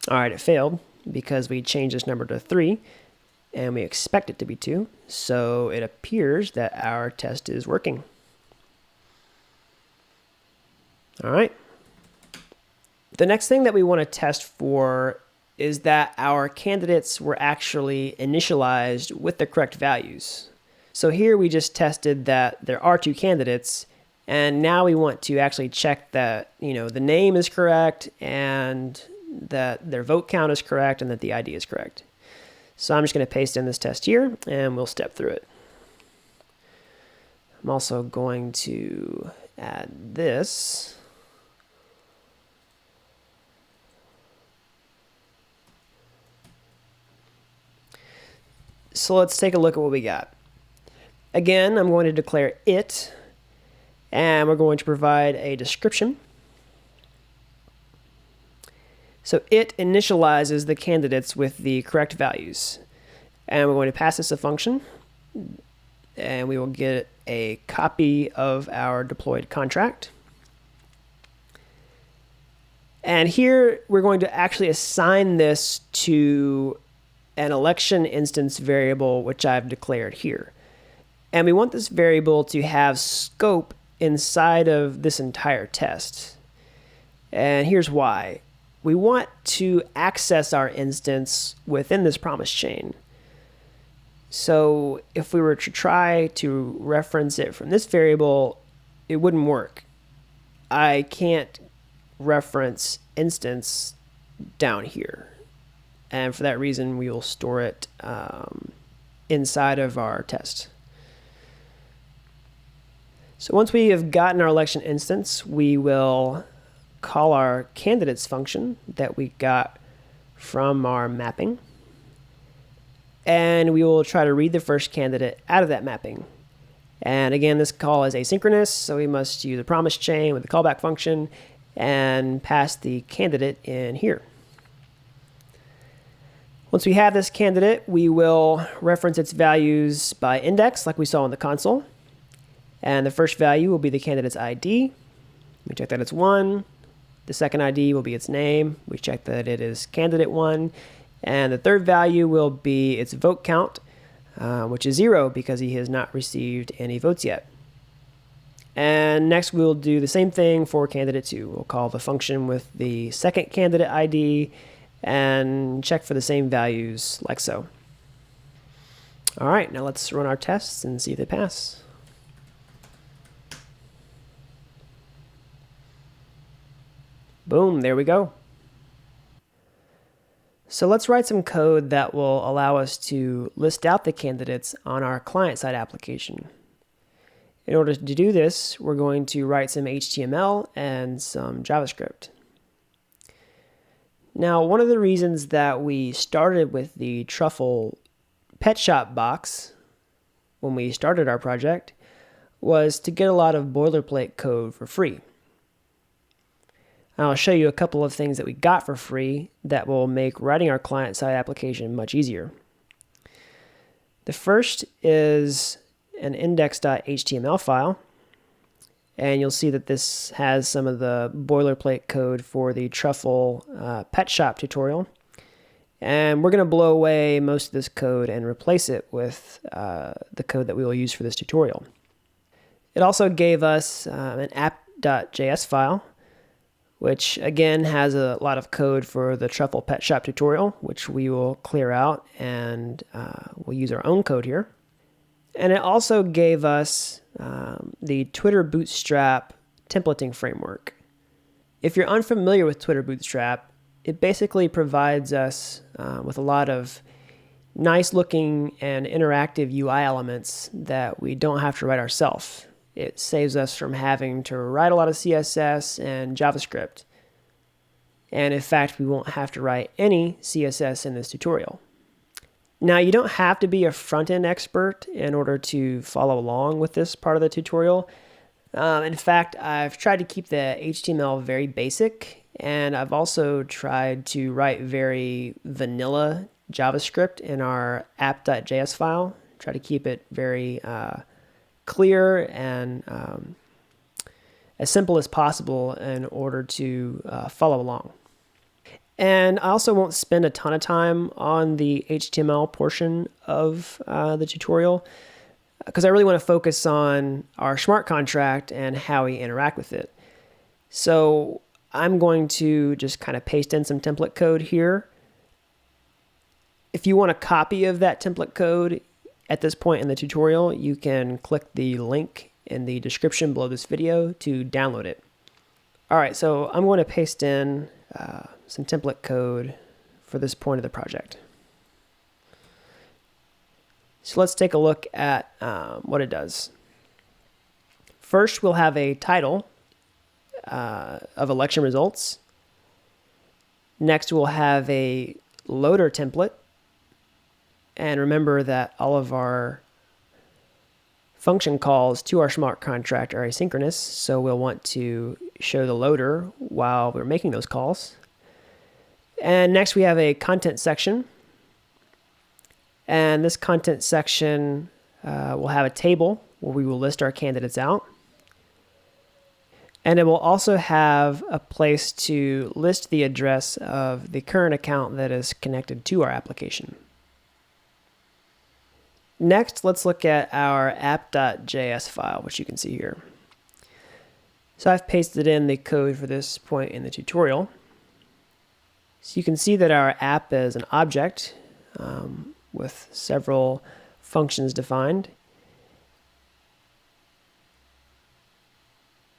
All right, it failed because we changed this number to 3 and we expect it to be 2. So it appears that our test is working. All right. The next thing that we want to test for is that our candidates were actually initialized with the correct values. So here we just tested that there are 2 candidates, and now we want to actually check that, the name is correct and that their vote count is correct and that the ID is correct. So I'm just going to paste in this test here and we'll step through it. I'm also going to add this. So let's take a look at what we got. Again, I'm going to declare it, and we're going to provide a description. So it initializes the candidates with the correct values. And we're going to pass this a function, and we will get a copy of our deployed contract. And here we're going to actually assign this to an election instance variable, which I've declared here. And we want this variable to have scope inside of this entire test. And here's why. We want to access our instance within this promise chain. So if we were to try to reference it from this variable, it wouldn't work. I can't reference instance down here. And for that reason, we will store it inside of our test. So once we have gotten our election instance, we will call our candidates function that we got from our mapping. And we will try to read the first candidate out of that mapping. And again, this call is asynchronous, so we must use a promise chain with the callback function and pass the candidate in here. Once we have this candidate, we will reference its values by index like we saw in the console. And the first value will be the candidate's ID. We check that it's 1. The second ID will be its name. We check that it is candidate 1. And the third value will be its vote count, which is 0 because he has not received any votes yet. And next we'll do the same thing for candidate 2. We'll call the function with the second candidate ID and check for the same values like so. All right, now let's run our tests and see if they pass. Boom, there we go. So let's write some code that will allow us to list out the candidates on our client-side application. In order to do this, we're going to write some HTML and some JavaScript. Now, one of the reasons that we started with the Truffle Pet Shop box when we started our project was to get a lot of boilerplate code for free. I'll show you a couple of things that we got for free that will make writing our client-side application much easier. The first is an index.html file, and you'll see that this has some of the boilerplate code for the Truffle Pet Shop tutorial. And we're going to blow away most of this code and replace it with the code that we will use for this tutorial. It also gave us an app.js file, which again has a lot of code for the Truffle Pet Shop tutorial, which we will clear out, and we'll use our own code here. And it also gave us the Twitter Bootstrap templating framework. If you're unfamiliar with Twitter Bootstrap, it basically provides us with a lot of nice looking and interactive UI elements that we don't have to write ourselves. It saves us from having to write a lot of CSS and JavaScript. And in fact, we won't have to write any CSS in this tutorial. Now, you don't have to be a front-end expert in order to follow along with this part of the tutorial. In fact, I've tried to keep the HTML very basic, and I've also tried to write very vanilla JavaScript in our app.js file. Try to keep it very clear and as simple as possible in order to follow along. And I also won't spend a ton of time on the HTML portion of the tutorial because I really want to focus on our smart contract and how we interact with it. So I'm going to just kind of paste in some template code here. If you want a copy of that template code at this point in the tutorial, you can click the link in the description below this video to download it. All right, so I'm going to paste in some template code for this point of the project. So let's take a look at what it does. First, we'll have a title of election results. Next, we'll have a loader template. And remember that all of our function calls to our smart contract are asynchronous, so we'll want to show the loader while we're making those calls. And next we have a content section. And this content section will have a table where we will list our candidates out. And it will also have a place to list the address of the current account that is connected to our application. Next, let's look at our app.js file, which you can see here. So I've pasted in the code for this point in the tutorial. So you can see that our app is an object with several functions defined.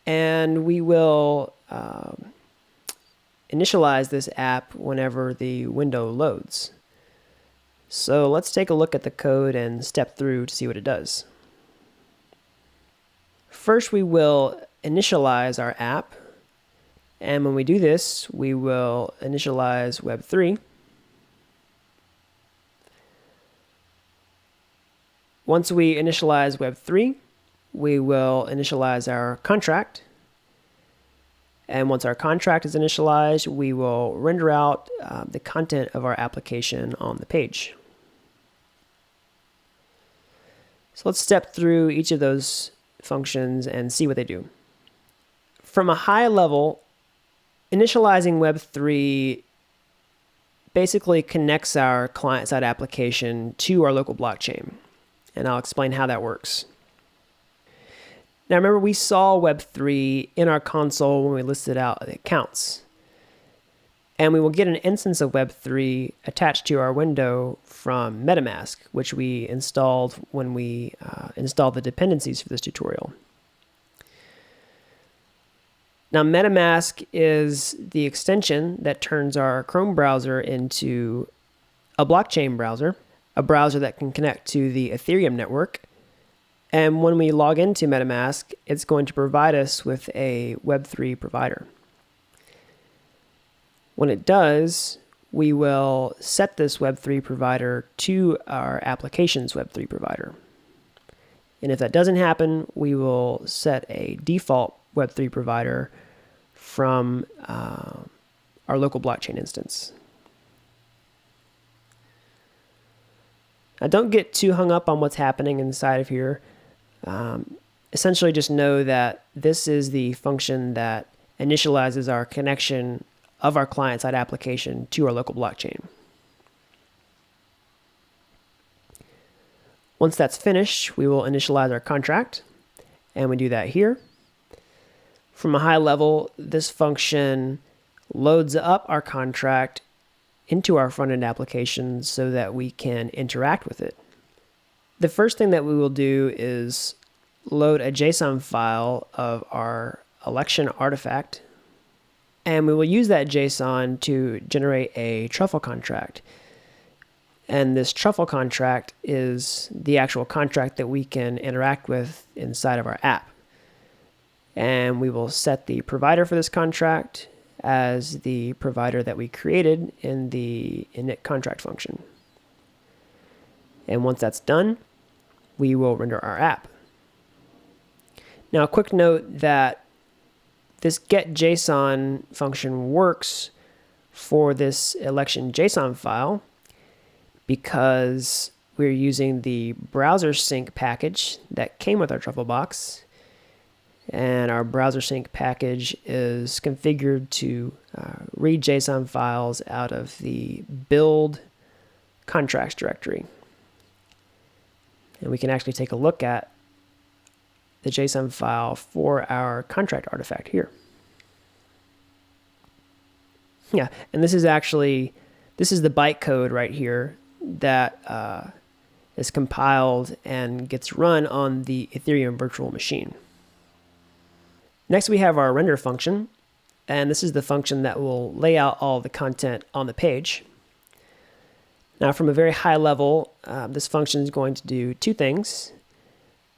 And we will initialize this app whenever the window loads. So let's take a look at the code and step through to see what it does. First, we will initialize our app. And when we do this, we will initialize Web3. Once we initialize Web3, we will initialize our contract. And once our contract is initialized, we will render out the content of our application on the page. So let's step through each of those functions and see what they do. From a high level, initializing Web3 basically connects our client-side application to our local blockchain. And I'll explain how that works. Now remember, we saw Web3 in our console when we listed out the accounts. And we will get an instance of Web3 attached to our window from MetaMask, which we installed when we installed the dependencies for this tutorial. Now, MetaMask is the extension that turns our Chrome browser into a blockchain browser, a browser that can connect to the Ethereum network. And when we log into MetaMask, it's going to provide us with a Web3 provider. When it does, we will set this Web3 provider to our application's Web3 provider. And if that doesn't happen, we will set a default Web3 provider from our local blockchain instance. Now, don't get too hung up on what's happening inside of here. Essentially, just know that this is the function that initializes our connection of our client-side application to our local blockchain. Once that's finished, we will initialize our contract, and we do that here. From a high level, this function loads up our contract into our front-end application so that we can interact with it. The first thing that we will do is load a JSON file of our election artifact, and we will use that JSON to generate a truffle contract. And this truffle contract is the actual contract that we can interact with inside of our app. And we will set the provider for this contract as the provider that we created in the init contract function. And once that's done, we will render our app. Now, a quick note that this getJSON function works for this election JSON file because we're using the browser sync package that came with our truffle box. And our browser sync package is configured to read JSON files out of the build contracts directory. And we can actually take a look at the JSON file for our contract artifact here. Yeah, and this is the bytecode right here that is compiled and gets run on the Ethereum virtual machine. Next, we have our render function, and this is the function that will lay out all the content on the page. Now, from a very high level, this function is going to do two things.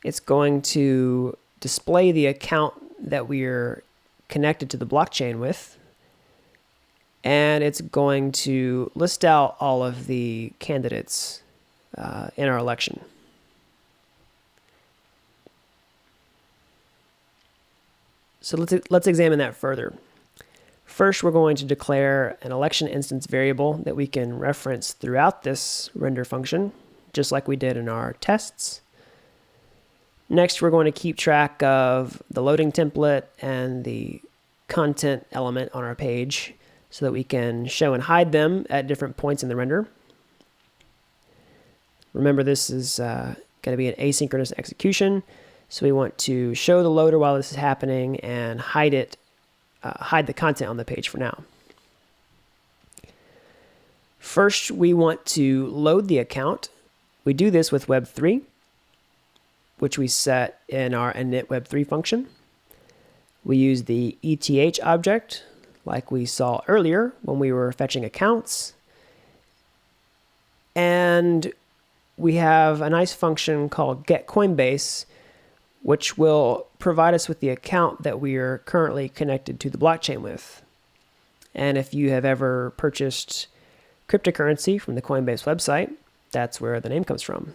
It's going to display the account that we're connected to the blockchain with, and it's going to list out all of the candidates in our election. So let's examine that further. First, we're going to declare an election instance variable that we can reference throughout this render function, just like we did in our tests. Next, we're going to keep track of the loading template and the content element on our page so that we can show and hide them at different points in the render. Remember, this is going to be an asynchronous execution, so we want to show the loader while this is happening and hide the content on the page for now. First, we want to load the account. We do this with Web3, which we set in our init Web3 function. We use the ETH object, like we saw earlier when we were fetching accounts. And we have a nice function called getCoinbase, which will provide us with the account that we are currently connected to the blockchain with. And if you have ever purchased cryptocurrency from the Coinbase website, that's where the name comes from.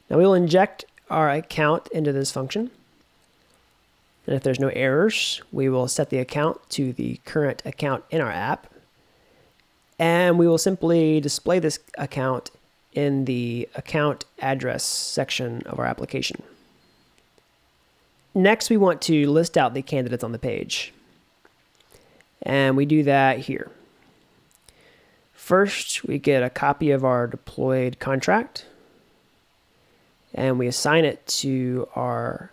Now we will inject our account into this function. And if there's no errors, we will set the account to the current account in our app. And we will simply display this account in the account address section of our application. Next, we want to list out the candidates on the page. And we do that here. First, we get a copy of our deployed contract, and we assign it to our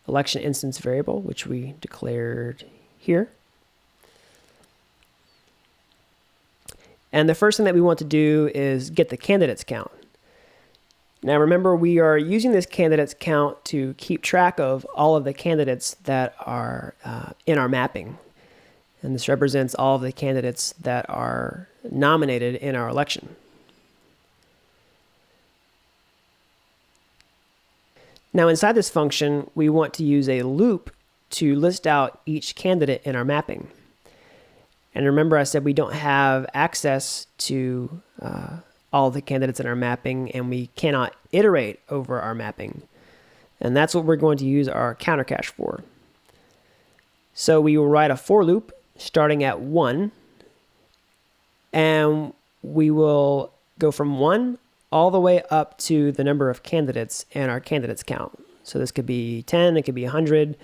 election instance variable, which we declared here. And the first thing that we want to do is get the candidates count. Now remember, we are using this candidates count to keep track of all of the candidates that are in our mapping. And this represents all of the candidates that are nominated in our election. Now inside this function, we want to use a loop to list out each candidate in our mapping. And remember, I said we don't have access to all the candidates in our mapping, and we cannot iterate over our mapping. And that's what we're going to use our counter cache for. So we will write a for loop starting at 1, and we will go from 1 all the way up to the number of candidates and our candidates count. So this could be 10, it could be 100,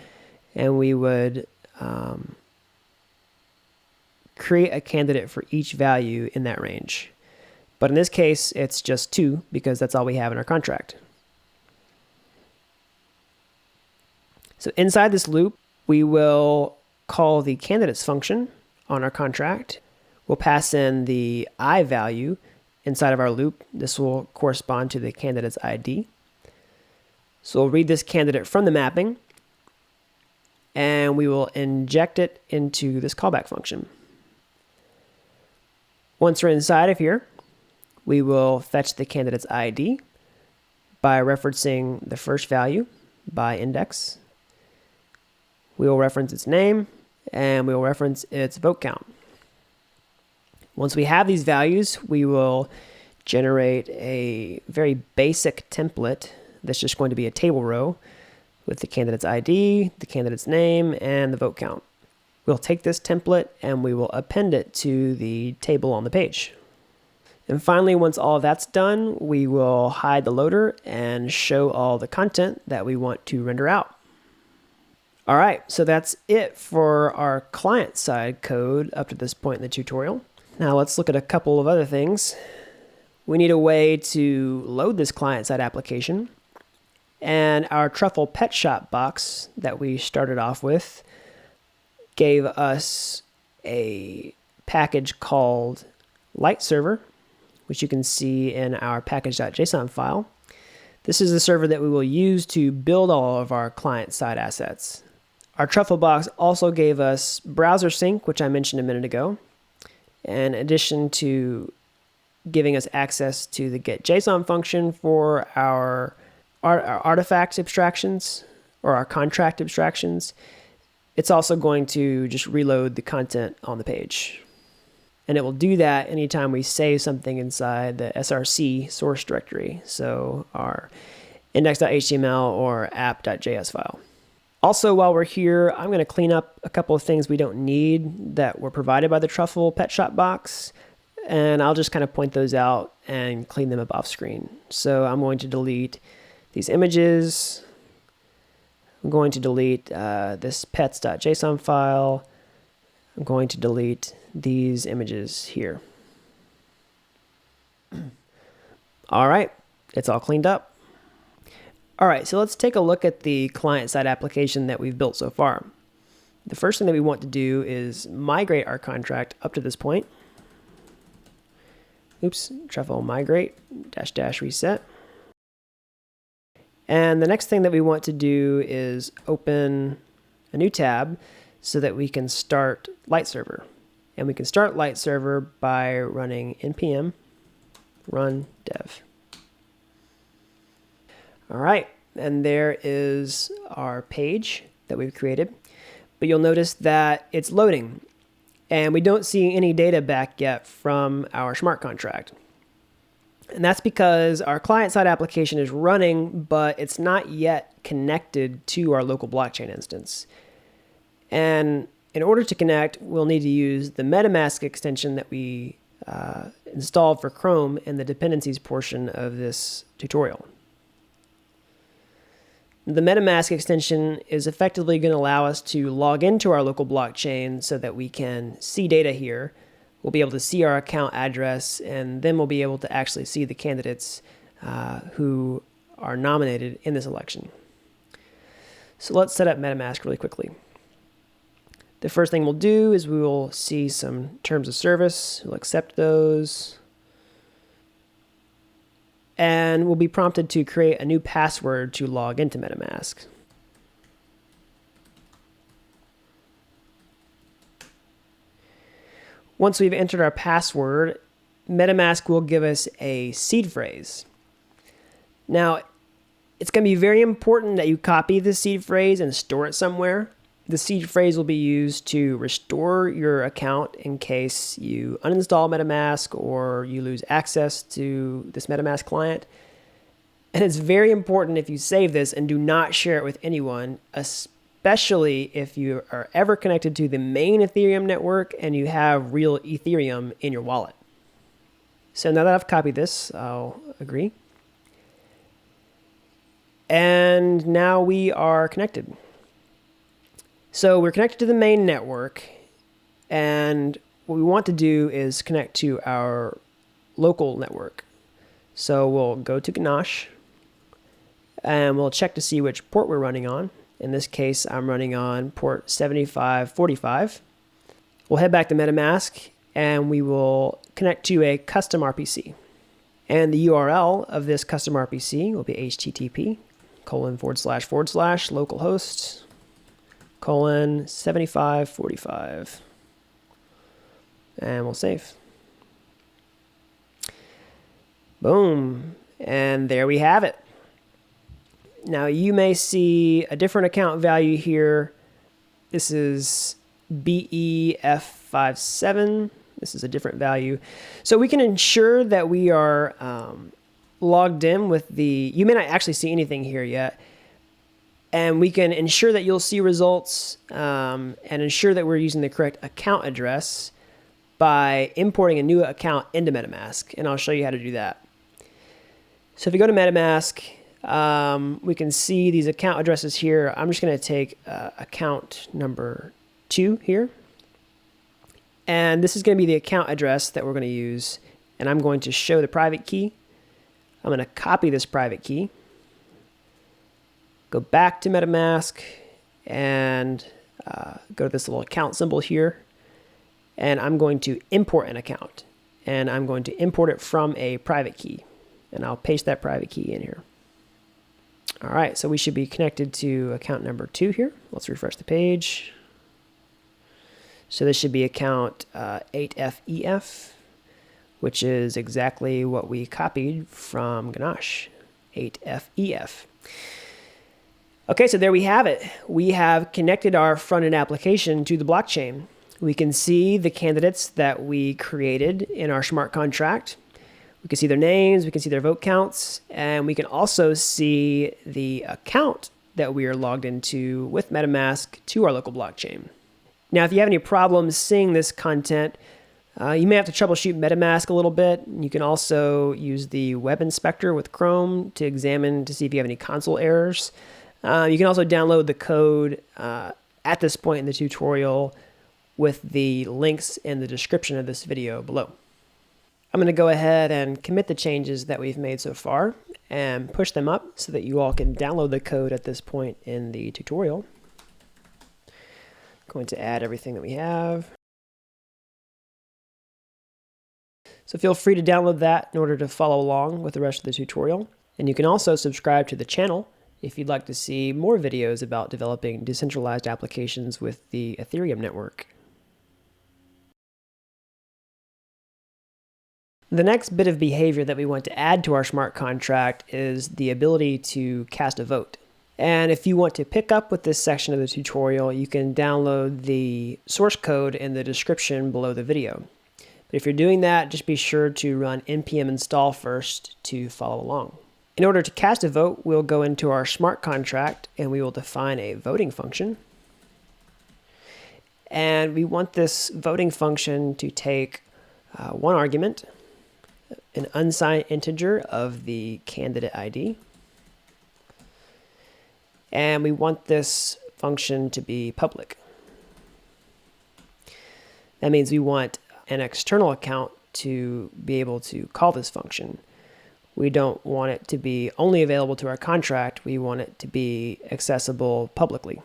and we would create a candidate for each value in that range. But in this case, it's just 2 because that's all we have in our contract. So inside this loop, we will call the candidates function on our contract. We'll pass in the I value inside of our loop. This will correspond to the candidate's ID. So we'll read this candidate from the mapping, and we will inject it into this callback function. Once we're inside of here, we will fetch the candidate's ID by referencing the first value by index. We will reference its name, and we will reference its vote count. Once we have these values, we will generate a very basic template that's just going to be a table row with the candidate's ID, the candidate's name, and the vote count. We'll take this template and we will append it to the table on the page. And finally, once all of that's done, we will hide the loader and show all the content that we want to render out. All right, so that's it for our client-side code up to this point in the tutorial. Now let's look at a couple of other things. We need a way to load this client-side application. And our Truffle Pet Shop box that we started off with gave us a package called Light Server, which you can see in our package.json file. This is the server that we will use to build all of our client-side assets. Our Truffle box also gave us browser sync, which I mentioned a minute ago, in addition to giving us access to the getJSON function for our artifact abstractions or our contract abstractions. It's also going to just reload the content on the page. And it will do that anytime we save something inside the src source directory, so our index.html or app.js file. Also, while we're here, I'm going to clean up a couple of things we don't need that were provided by the Truffle Pet Shop box, and I'll just kind of point those out and clean them up off screen. So I'm going to delete these images. I'm going to delete this pets.json file. I'm going to delete these images here. All right, it's all cleaned up. All right, so let's take a look at the client-side application that we've built so far. The first thing that we want to do is migrate our contract up to this point. Oops, Truffle migrate -- reset. And the next thing that we want to do is open a new tab so that we can start Light Server. And we can start Light Server by running npm run dev. All right, and there is our page that we've created. But you'll notice that it's loading, and we don't see any data back yet from our smart contract. And that's because our client-side application is running, but it's not yet connected to our local blockchain instance. And in order to connect, we'll need to use the MetaMask extension that we installed for Chrome in the dependencies portion of this tutorial. The MetaMask extension is effectively going to allow us to log into our local blockchain so that we can see data here. We'll be able to see our account address, and then we'll be able to actually see the candidates who are nominated in this election. So let's set up MetaMask really quickly. The first thing we'll do is we will see some terms of service. We'll accept those. And we'll be prompted to create a new password to log into MetaMask. Once we've entered our password, MetaMask will give us a seed phrase. Now, it's going to be very important that you copy the seed phrase and store it somewhere. The seed phrase will be used to restore your account in case you uninstall MetaMask or you lose access to this MetaMask client. And it's very important if you save this and do not share it with anyone, especially if you are ever connected to the main Ethereum network and you have real Ethereum in your wallet. So now that I've copied this, I'll agree. And now we are connected. So we're connected to the main network, and what we want to do is connect to our local network. So we'll go to Ganache, and we'll check to see which port we're running on. In this case, I'm running on port 7545. We'll head back to MetaMask, and we will connect to a custom RPC. And the URL of this custom RPC will be http://localhost 7545, and we'll save. Boom, and there we have it. Now you may see a different account value here. This is BEF57. This is a different value. So we can ensure that we are logged in with the, you may not actually see anything here yet, and we can ensure that you'll see results and ensure that we're using the correct account address by importing a new account into MetaMask. And I'll show you how to do that. So if you go to MetaMask, we can see these account addresses here. I'm just going to take account number 2 here. And this is going to be the account address that we're going to use. And I'm going to show the private key. I'm going to copy this private key. Go back to MetaMask and go to this little account symbol here. And I'm going to import an account. And I'm going to import it from a private key. And I'll paste that private key in here. All right, so we should be connected to account number 2 here. Let's refresh the page. So this should be account 8FEF, which is exactly what we copied from Ganache, 8FEF. Okay, so there we have it. We have connected our front-end application to the blockchain. We can see the candidates that we created in our smart contract. We can see their names, we can see their vote counts, and we can also see the account that we are logged into with MetaMask to our local blockchain. Now, if you have any problems seeing this content, you may have to troubleshoot MetaMask a little bit. You can also use the web inspector with Chrome to examine to see if you have any console errors. You can also download the code at this point in the tutorial with the links in the description of this video below. I'm going to go ahead and commit the changes that we've made so far and push them up so that you all can download the code at this point in the tutorial. I'm going to add everything that we have. So feel free to download that in order to follow along with the rest of the tutorial. And you can also subscribe to the channel if you'd like to see more videos about developing decentralized applications with the Ethereum network. The next bit of behavior that we want to add to our smart contract is the ability to cast a vote. And if you want to pick up with this section of the tutorial, you can download the source code in the description below the video. But if you're doing that, just be sure to run npm install first to follow along. In order to cast a vote, we'll go into our smart contract and we will define a voting function. And we want this voting function to take one argument, an unsigned integer of the candidate ID. And we want this function to be public. That means we want an external account to be able to call this function. We don't want it to be only available to our contract. We want it to be accessible publicly.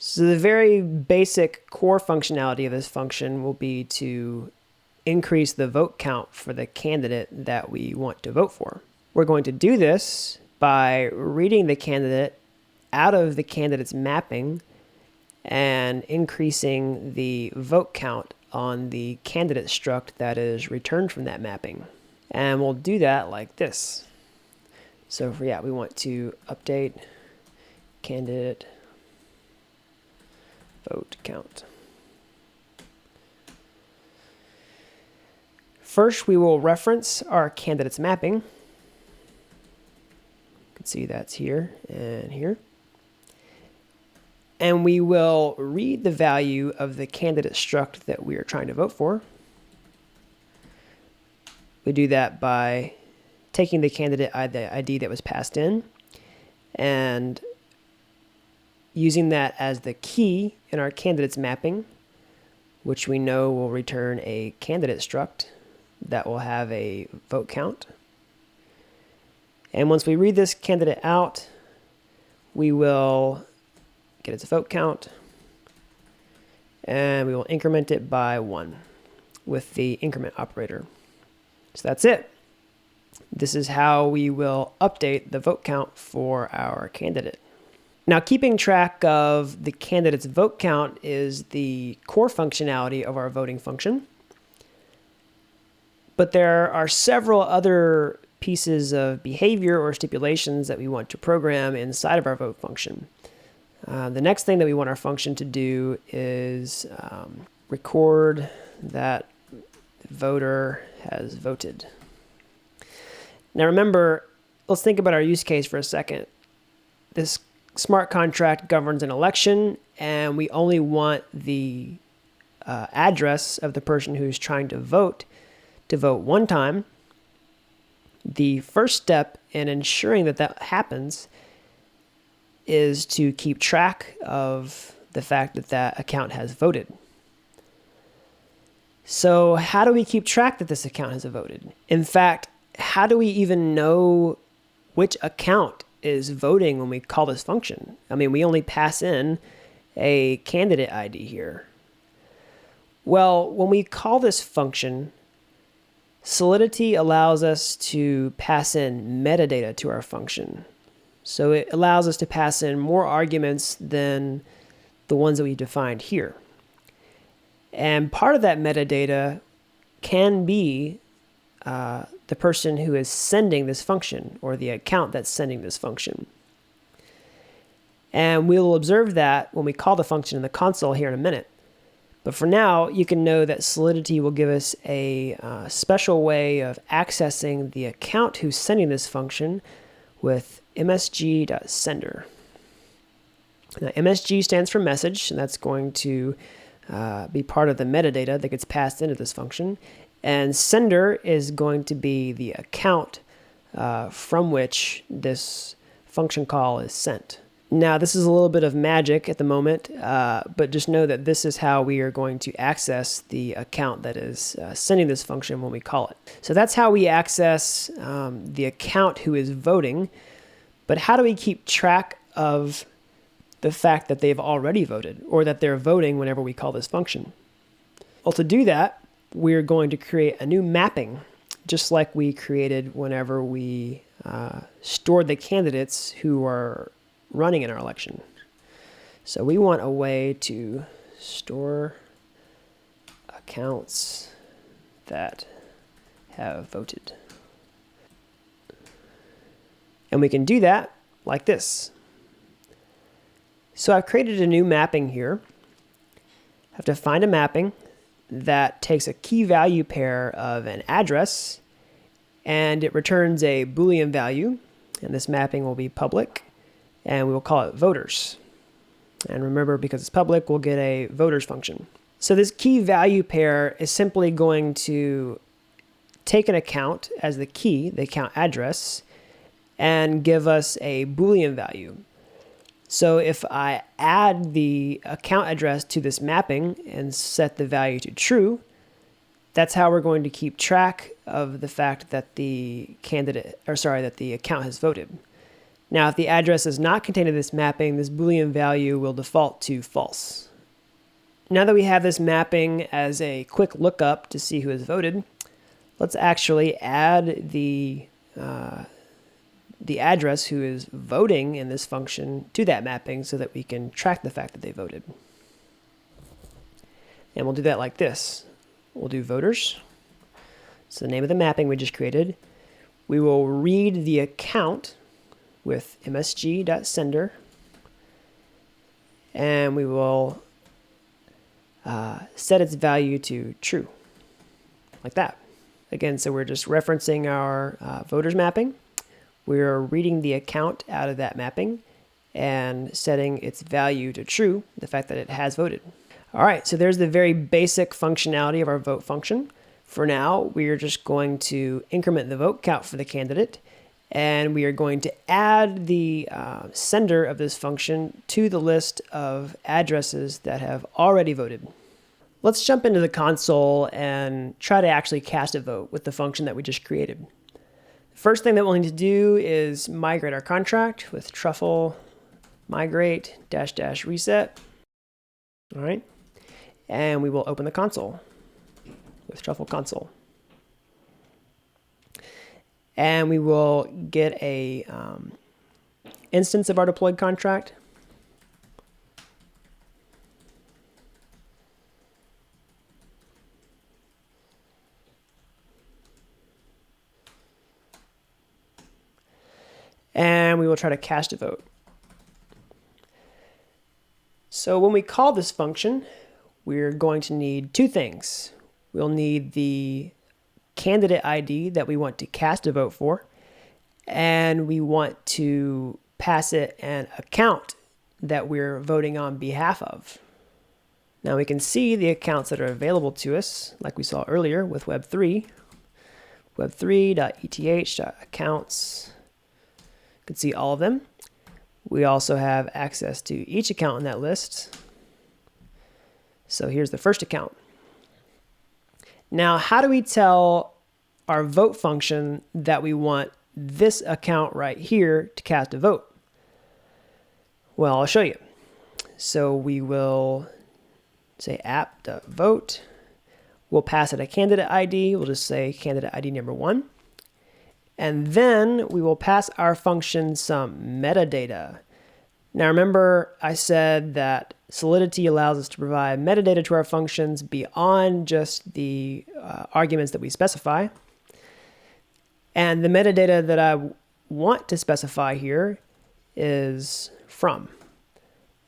So the very basic core functionality of this function will be to increase the vote count for the candidate that we want to vote for. We're going to do this by reading the candidate out of the candidate's mapping and increasing the vote count on the candidate struct that is returned from that mapping. And we'll do that like this. So we want to update candidate vote count. First, we will reference our candidate's mapping. You can see that's here and here. And we will read the value of the candidate struct that we are trying to vote for. We do that by taking the candidate ID that was passed in and using that as the key in our candidate's mapping, which we know will return a candidate struct that will have a vote count. And once we read this candidate out, we will get its vote count, and we will increment it by 1 with the increment operator. So that's it. This is how we will update the vote count for our candidate. Now, keeping track of the candidate's vote count is the core functionality of our voting function. But there are several other pieces of behavior or stipulations that we want to program inside of our vote function. The next thing that we want our function to do is record that the voter has voted. Now remember, let's think about our use case for a second. This smart contract governs an election, and we only want the address of the person who's trying to vote one time. The first step in ensuring that that happens is to keep track of the fact that that account has voted. So how do we keep track that this account has voted? In fact, how do we even know which account is voting when we call this function? I mean, we only pass in a candidate ID here. Well, when we call this function, Solidity allows us to pass in metadata to our function. So it allows us to pass in more arguments than the ones that we defined here. And part of that metadata can be the person who is sending this function, or the account that's sending this function. And we'll observe that when we call the function in the console here in a minute. But for now, you can know that Solidity will give us a special way of accessing the account who's sending this function with msg.sender. Now, msg stands for message, and that's going to be part of the metadata that gets passed into this function. And sender is going to be the account from which this function call is sent. Now, this is a little bit of magic at the moment, but just know that this is how we are going to access the account that is sending this function when we call it. So that's how we access the account who is voting. But how do we keep track of the fact that they've already voted, or that they're voting whenever we call this function? Well, to do that, we're going to create a new mapping, just like we created whenever we stored the candidates who are running in our election. So we want a way to store accounts that have voted. And we can do that like this. So I've created a new mapping here. I have to find a mapping that takes a key value pair of an address, and it returns a Boolean value, and this mapping will be public, and we will call it voters. And remember, because it's public, we'll get a voters function. So this key value pair is simply going to take an account as the key, the account address, and give us a Boolean value. So if I add the account address to this mapping and set the value to true, that's how we're going to keep track of the fact that the account has voted. Now, if the address is not contained in this mapping, this Boolean value will default to false. Now that we have this mapping as a quick lookup to see who has voted, let's actually add the address who is voting in this function to that mapping so that we can track the fact that they voted. And we'll do that like this. We'll do voters. So the name of the mapping we just created. We will read the account with msg.sender, and we will set its value to true, like that. Again, so we're just referencing our voters mapping. We're reading the account out of that mapping and setting its value to true, the fact that it has voted. All right, so there's the very basic functionality of our vote function. For now, we are just going to increment the vote count for the candidate, and we are going to add the sender of this function to the list of addresses that have already voted. Let's jump into the console and try to actually cast a vote with the function that we just created. The first thing that we'll need to do is migrate our contract with truffle migrate -- reset. All right, and we will open the console with truffle console. And we will get a instance of our deployed contract. And we will try to cast a vote. So when we call this function, we're going to need two things. We'll need the candidate ID that we want to cast a vote for, and we want to pass it an account that we're voting on behalf of. Now we can see the accounts that are available to us, like we saw earlier with Web3. Web3.eth.accounts. You can see all of them. We also have access to each account in that list. So here's the first account. Now, how do we tell our vote function that we want this account right here to cast a vote? Well, I'll show you. So we will say app.vote. We'll pass it a candidate ID. We'll just say candidate ID number 1. And then we will pass our function some metadata. Now remember, I said that Solidity allows us to provide metadata to our functions beyond just the arguments that we specify. And the metadata that I want to specify here is from.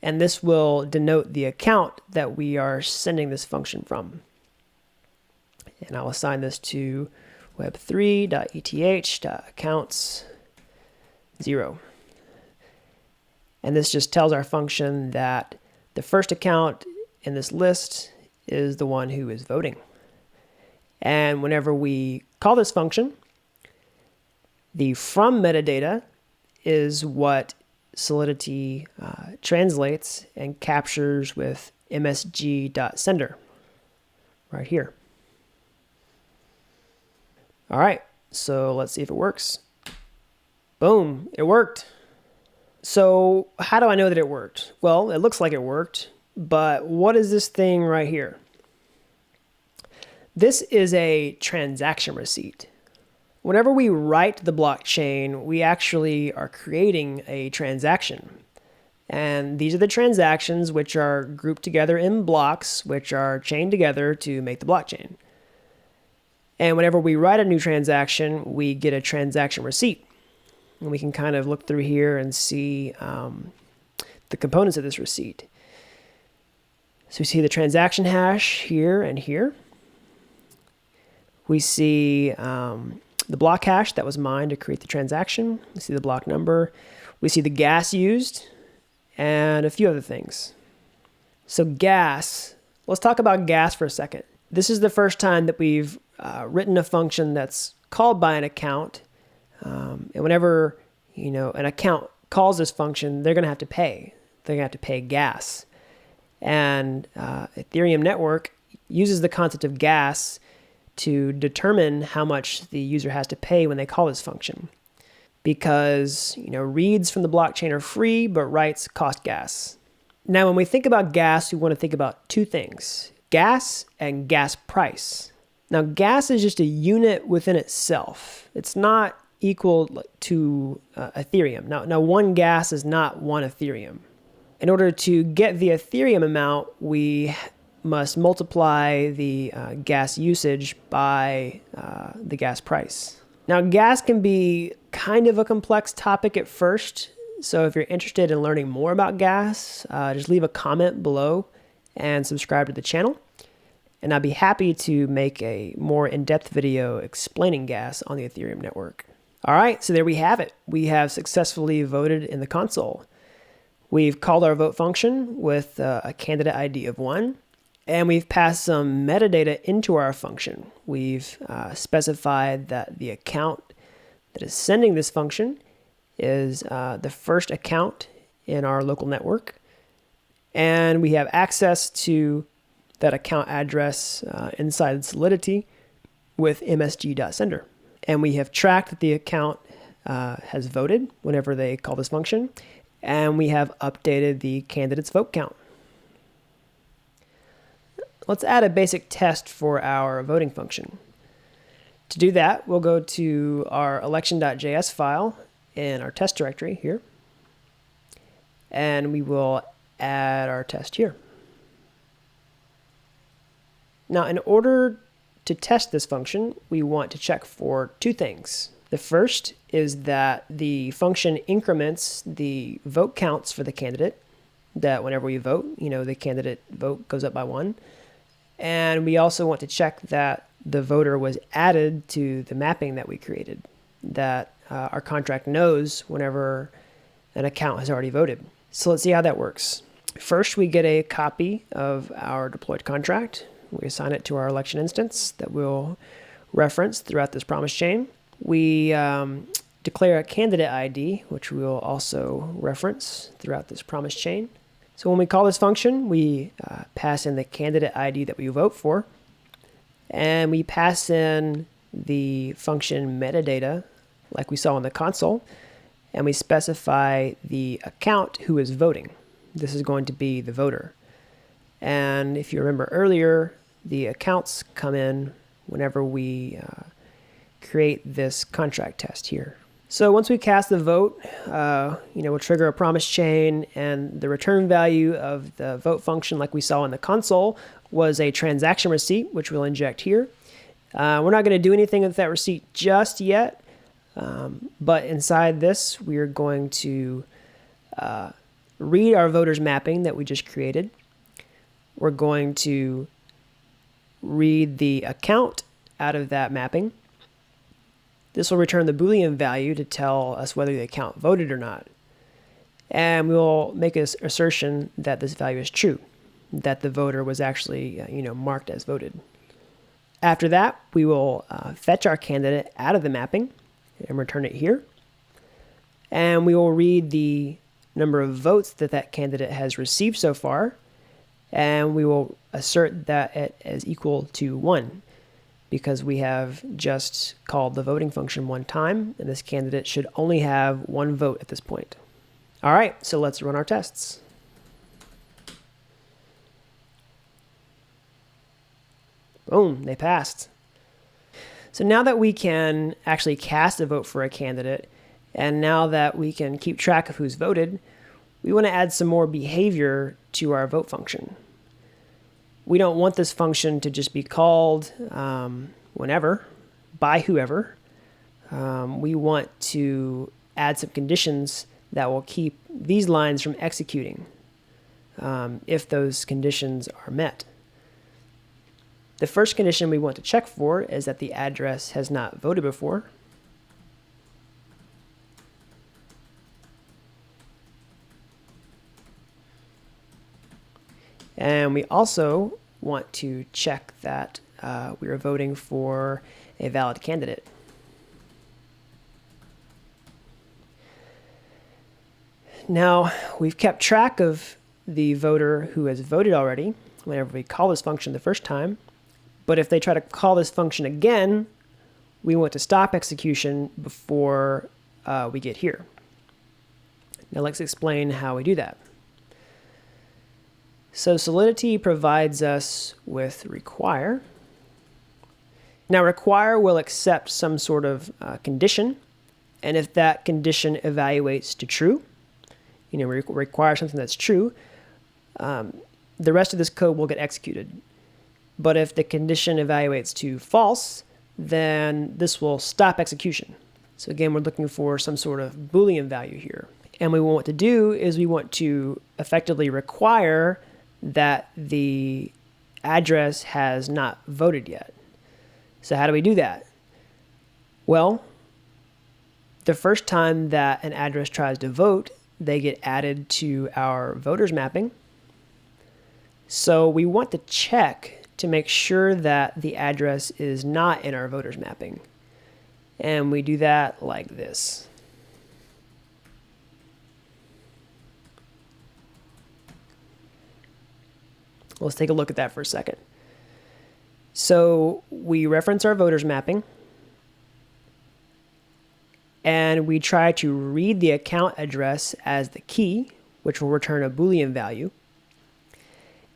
And this will denote the account that we are sending this function from. And I'll assign this to web3.eth.accounts 0. And this just tells our function that the first account in this list is the one who is voting. And whenever we call this function, the from metadata is what Solidity translates and captures with msg.sender right here. All right, so let's see if it works. Boom, it worked. So how do I know that it worked? Well, it looks like it worked, but what is this thing right here? This is a transaction receipt. Whenever we write the blockchain, we actually are creating a transaction. And these are the transactions which are grouped together in blocks, which are chained together to make the blockchain. And whenever we write a new transaction, we get a transaction receipt. And we can kind of look through here and see the components of this receipt. So we see the transaction hash here and here. We see the block hash that was mined to create the transaction. We see the block number. We see the gas used and a few other things. So gas, let's talk about gas for a second. This is the first time that we've written a function that's called by an account. And whenever an account calls this function, they're going to have to pay. They're going to have to pay gas. And Ethereum network uses the concept of gas to determine how much the user has to pay when they call this function. because reads from the blockchain are free, but writes cost gas. Now, when we think about gas, we want to think about two things: gas and gas price. Now, gas is just a unit within itself. It's not equal to Ethereum. Now, one gas is not one Ethereum. In order to get the Ethereum amount, we must multiply the gas usage by the gas price. Now, gas can be kind of a complex topic at first, so if you're interested in learning more about gas, just leave a comment below and subscribe to the channel, and I'd be happy to make a more in-depth video explaining gas on the Ethereum network. All right, so there we have it. We have successfully voted in the console. We've called our vote function with a candidate ID of 1, and we've passed some metadata into our function. We've specified that the account that is sending this function is the first account in our local network, and we have access to that account address inside Solidity with msg.sender. And we have tracked that the account has voted whenever they call this function, and we have updated the candidate's vote count. Let's add a basic test for our voting function. To do that, we'll go to our election.js file in our test directory here, and we will add our test here. Now, in order to test this function, we want to check for two things. The first is that the function increments the vote counts for the candidate, that whenever we vote, the candidate vote goes up by 1. And we also want to check that the voter was added to the mapping that we created, that our contract knows whenever an account has already voted. So let's see how that works. First, we get a copy of our deployed contract. We assign it to our election instance that we'll reference throughout this promise chain. We declare a candidate ID, which we will also reference throughout this promise chain. So when we call this function, we pass in the candidate ID that we vote for, and we pass in the function metadata like we saw in the console, and we specify the account who is voting. This is going to be the voter. And if you remember earlier, the accounts come in whenever we create this contract test here. So once we cast the vote, we'll trigger a promise chain, and the return value of the vote function, like we saw in the console, was a transaction receipt, which we'll inject here. We're not going to do anything with that receipt just yet, but inside this, we're going to read our voters mapping that we just created. We're going to read the account out of that mapping. This will return the Boolean value to tell us whether the account voted or not. And we will make an assertion that this value is true, that the voter was actually marked as voted. After that, we will fetch our candidate out of the mapping and return it here. And we will read the number of votes that that candidate has received so far, and we will assert that it is equal to 1, because we have just called the voting function one time, and this candidate should only have 1 vote at this point. All right, so let's run our tests. Boom, they passed. So now that we can actually cast a vote for a candidate, and now that we can keep track of who's voted, we want to add some more behavior to our vote function. We don't want this function to just be called whenever, by whoever. We want to add some conditions that will keep these lines from executing if those conditions are met. The first condition we want to check for is that the address has not voted before. And we also want to check that we are voting for a valid candidate. Now, we've kept track of the voter who has voted already whenever we call this function the first time. But if they try to call this function again, we want to stop execution before we get here. Now let's explain how we do that. So Solidity provides us with require. Now require will accept some sort of condition, and if that condition evaluates to true, require something that's true, the rest of this code will get executed. But if the condition evaluates to false, then this will stop execution. So again, we're looking for some sort of Boolean value here. And we want to do is we want to effectively require that the address has not voted yet. So how do we do that? Well, the first time that an address tries to vote, they get added to our voters mapping. So we want to check to make sure that the address is not in our voters mapping. And we do that like this. Let's take a look at that for a second. So we reference our voters mapping, and we try to read the account address as the key, which will return a Boolean value.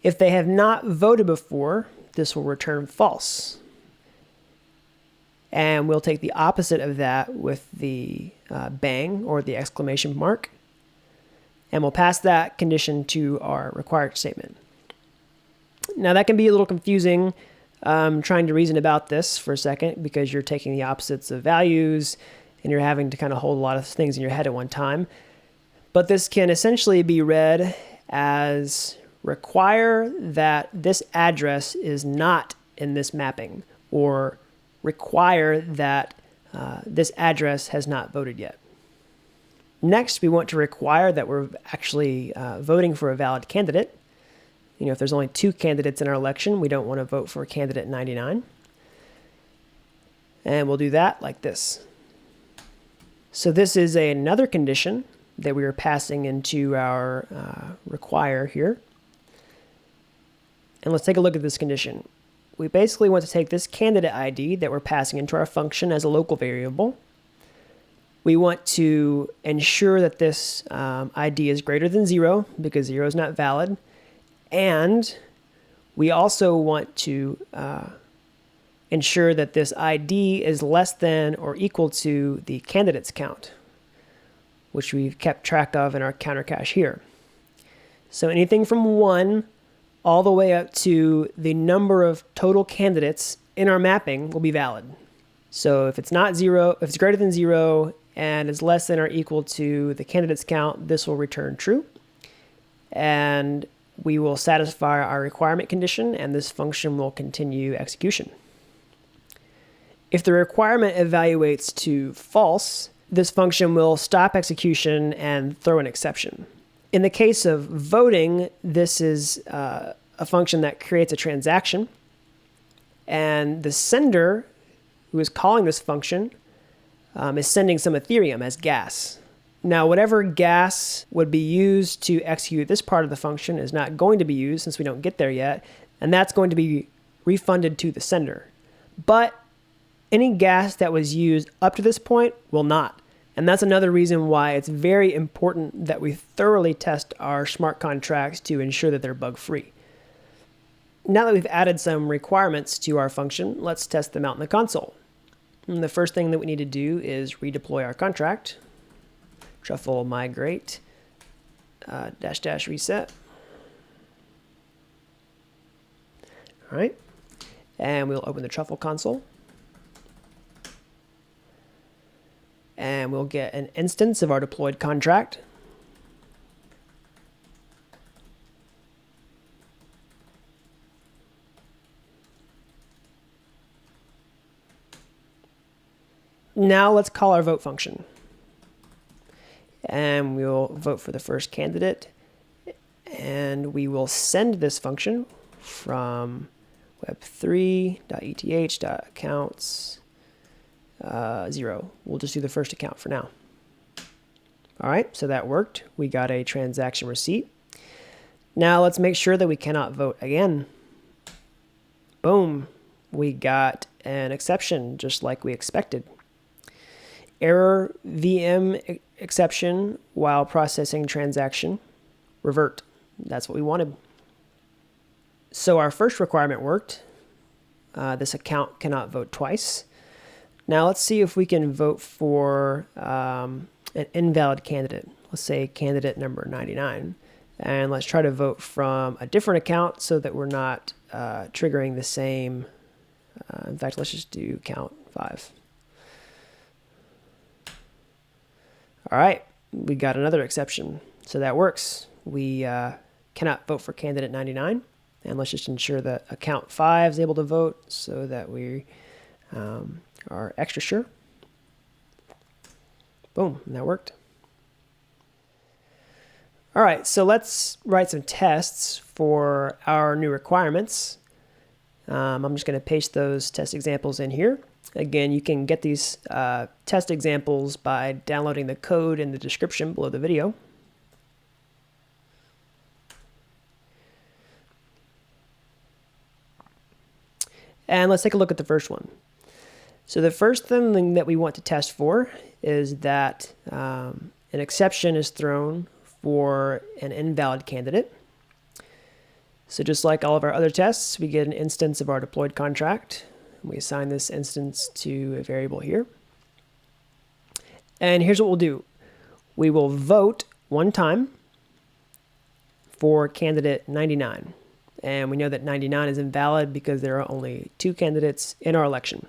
If they have not voted before, this will return false. And we'll take the opposite of that with the bang or the exclamation mark, and we'll pass that condition to our required statement. Now that can be a little confusing trying to reason about this for a second, because you're taking the opposites of values and you're having to kind of hold a lot of things in your head at one time. But this can essentially be read as require that this address is not in this mapping, or require that this address has not voted yet. Next, we want to require that we're actually voting for a valid candidate. If there's only 2 candidates in our election, we don't want to vote for candidate 99. And we'll do that like this. So this is another condition that we are passing into our require here. And let's take a look at this condition. We basically want to take this candidate ID that we're passing into our function as a local variable. We want to ensure that this ID is greater than 0, because 0 is not valid. And we also want to ensure that this ID is less than or equal to the candidates count, which we've kept track of in our counter cache here. So anything from 1 all the way up to the number of total candidates in our mapping will be valid. So if it's not 0, if it's greater than 0 and is less than or equal to the candidates count, this will return true. And we will satisfy our requirement condition, and this function will continue execution. If the requirement evaluates to false, this function will stop execution and throw an exception. In the case of voting, this is a function that creates a transaction, and the sender, who is calling this function, is sending some Ethereum as gas. Now, whatever gas would be used to execute this part of the function is not going to be used, since we don't get there yet, and that's going to be refunded to the sender. But any gas that was used up to this point will not. And that's another reason why it's very important that we thoroughly test our smart contracts to ensure that they're bug-free. Now that we've added some requirements to our function, let's test them out in the console. And the first thing that we need to do is redeploy our contract. Truffle migrate -- reset. All right, and we'll open the Truffle console, and we'll get an instance of our deployed contract. Now let's call our vote function. And we'll vote for the first candidate, and we will send this function from web3.eth.accounts 0. We'll just do the first account for now. All right, so that worked. We got a transaction receipt. Now let's make sure that we cannot vote again. Boom, we got an exception just like we expected. error VM exception while processing transaction, revert. That's what we wanted. So our first requirement worked. This account cannot vote twice. Now let's see if we can vote for an invalid candidate. Let's say candidate number 99. And let's try to vote from a different account so that we're not triggering the same. In fact, let's just do count 5. All right, we got another exception. So that works. We cannot vote for candidate 99. And let's just ensure that account 5 is able to vote so that we are extra sure. Boom, and that worked. All right, so let's write some tests for our new requirements. I'm just going to paste those test examples in here. Again, you can get these test examples by downloading the code in the description below the video. And let's take a look at the first one. So the first thing that we want to test for is that an exception is thrown for an invalid candidate. So just like all of our other tests, we get an instance of our deployed contract. We assign this instance to a variable here. And here's what we'll do. We will vote one time for candidate 99. And we know that 99 is invalid because there are only 2 candidates in our election.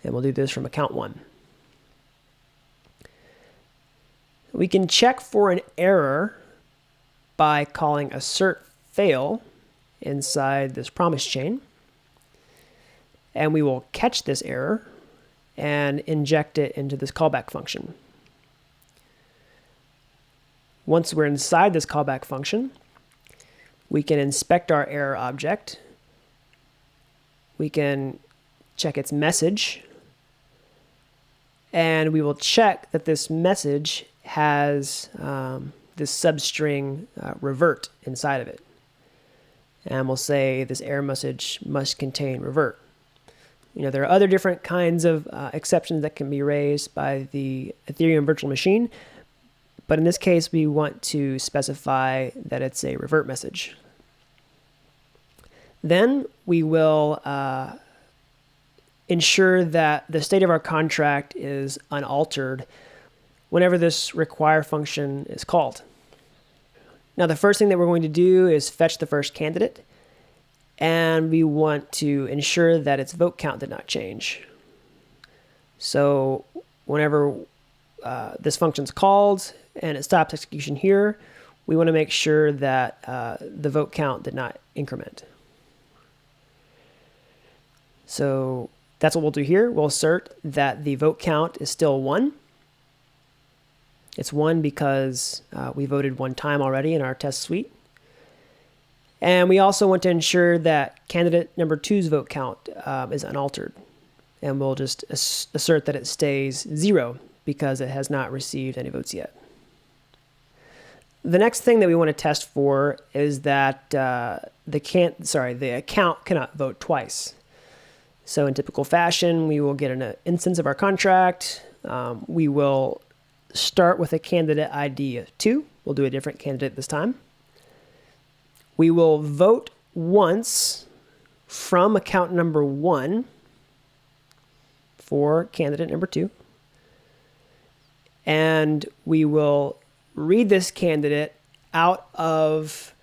And we'll do this from account 1. We can check for an error by calling assert fail inside this promise chain. And we will catch this error and inject it into this callback function. Once we're inside this callback function, we can inspect our error object. We can check its message. And we will check that this message has this substring revert inside of it. And we'll say this error message must contain revert. You know, there are other different kinds of exceptions that can be raised by the Ethereum virtual machine. But in this case, we want to specify that it's a revert message. Then we will ensure that the state of our contract is unaltered whenever this require function is called. Now, the first thing that we're going to do is fetch the first candidate, and we want to ensure that its vote count did not change. So whenever this function's called and it stops execution here, we want to make sure that the vote count did not increment. So that's what we'll do here. We'll assert that the vote count is still 1. It's 1 because we voted one time already in our test suite. And we also want to ensure that candidate number 2's vote count is unaltered. And we'll just assert that it stays 0 because it has not received any votes yet. The next thing that we want to test for is that the account cannot vote twice. So in typical fashion, we will get an instance of our contract. We will start with a candidate ID of 2. We'll do a different candidate this time. We will vote once from account number 1 for candidate number 2. And we will read this candidate out of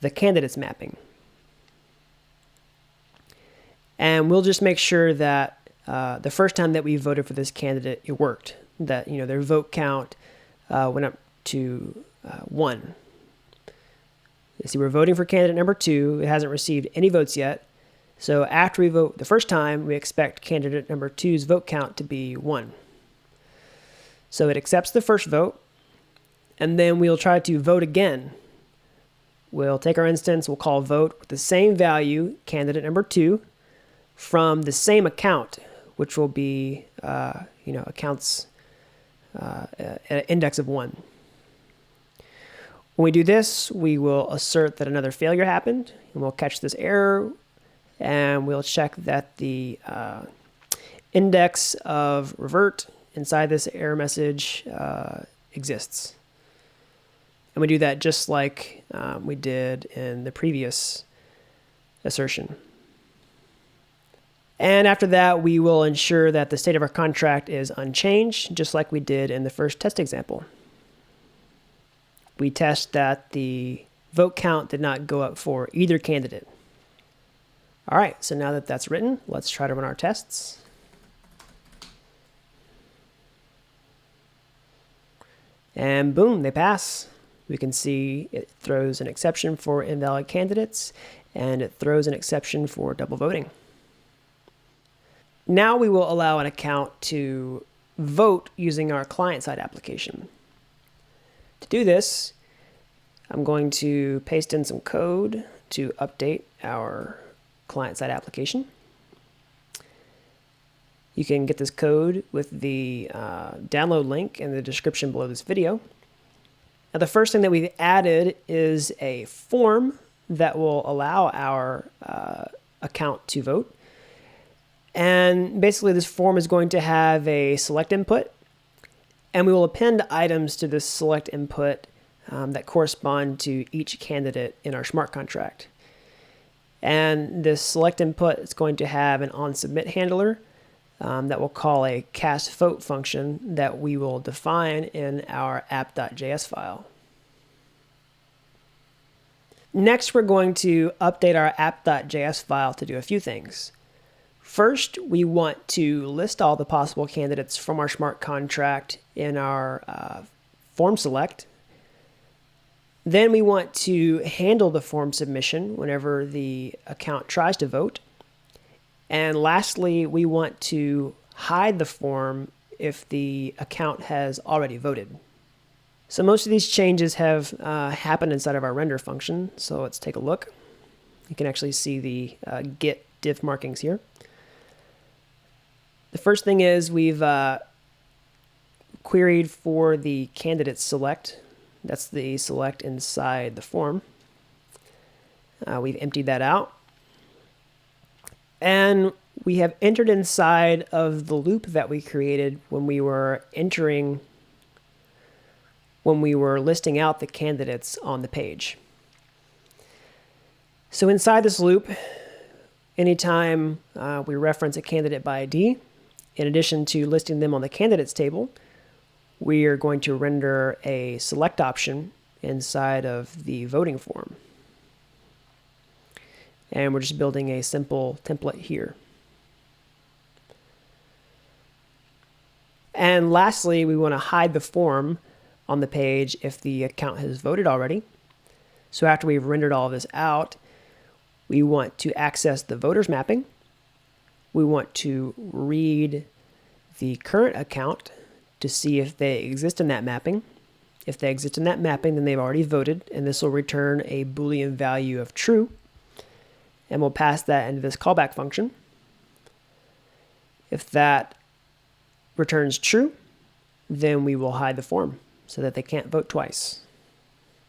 the candidates mapping. And we'll just make sure that the first time that we voted for this candidate, it worked. That their vote count went up to 1. You see, we're voting for candidate number 2. It hasn't received any votes yet. So after we vote the first time, we expect candidate number 2's vote count to be 1. So it accepts the first vote, and then we'll try to vote again. We'll take our instance, we'll call vote with the same value, candidate number 2, from the same account, which will be accounts at an index of 1. When we do this, we will assert that another failure happened, and we'll catch this error, and we'll check that the index of revert inside this error message exists. And we do that just like we did in the previous assertion. And after that, we will ensure that the state of our contract is unchanged, just like we did in the first test example. We test that the vote count did not go up for either candidate. All right, so now that that's written, let's try to run our tests. And boom, they pass. We can see it throws an exception for invalid candidates, and it throws an exception for double voting. Now we will allow an account to vote using our client-side application. To do this, I'm going to paste in some code to update our client-side application. You can get this code with the download link in the description below this video. Now, the first thing that we've added is a form that will allow our account to vote. And basically, this form is going to have a select input, and we will append items to this select input that correspond to each candidate in our smart contract. And this select input is going to have an onSubmit handler that will call a cast vote function that we will define in our app.js file. Next, we're going to update our app.js file to do a few things. First, we want to list all the possible candidates from our smart contract in our form select. Then we want to handle the form submission whenever the account tries to vote. And lastly, we want to hide the form if the account has already voted. So most of these changes have happened inside of our render function. So let's take a look. You can actually see the get diff markings here. The first thing is we've queried for the candidate select. That's the select inside the form. We've emptied that out. And we have entered inside of the loop that we created when we were listing out the candidates on the page. So inside this loop, anytime we reference a candidate by ID, in addition to listing them on the candidates table, we are going to render a select option inside of the voting form. And we're just building a simple template here. And lastly, we want to hide the form on the page if the account has voted already. So after we've rendered all of this out, we want to access the voters mapping. We want to read the current account to see if they exist in that mapping. If they exist in that mapping, then they've already voted, and this will return a Boolean value of true. And we'll pass that into this callback function. If that returns true, then we will hide the form so that they can't vote twice.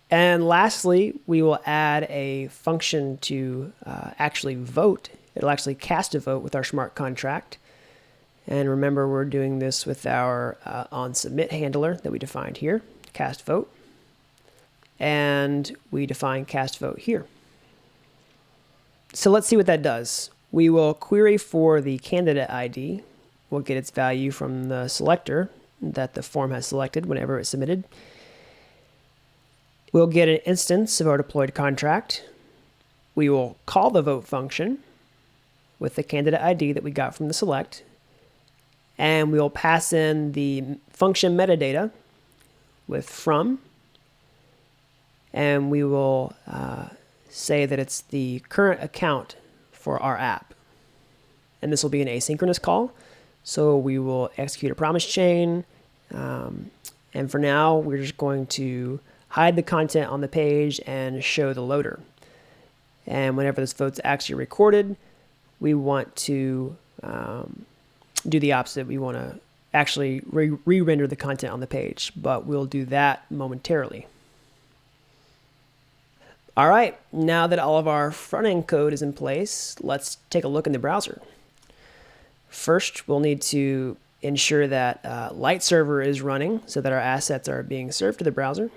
And lastly, we will add a function to actually vote. It'll actually cast a vote with our smart contract. And remember, we're doing this with our onSubmit handler that we defined here, cast vote. And we define cast vote here. So let's see what that does. We will query for the candidate ID. We'll get its value from the selector that the form has selected whenever it's submitted. We'll get an instance of our deployed contract. We will call the vote function with the candidate ID that we got from the select. And we'll pass in the function metadata with from. And we will say that it's the current account for our app. And this will be an asynchronous call. So we will execute a promise chain. And for now, we're just going to hide the content on the page and show the loader. And whenever this vote's actually recorded, we want to do the opposite. We want to actually re-render the content on the page, but we'll do that momentarily. All right, now that all of our front-end code is in place, let's take a look in the browser. First, we'll need to ensure that Light Server is running so that our assets are being served to the browser.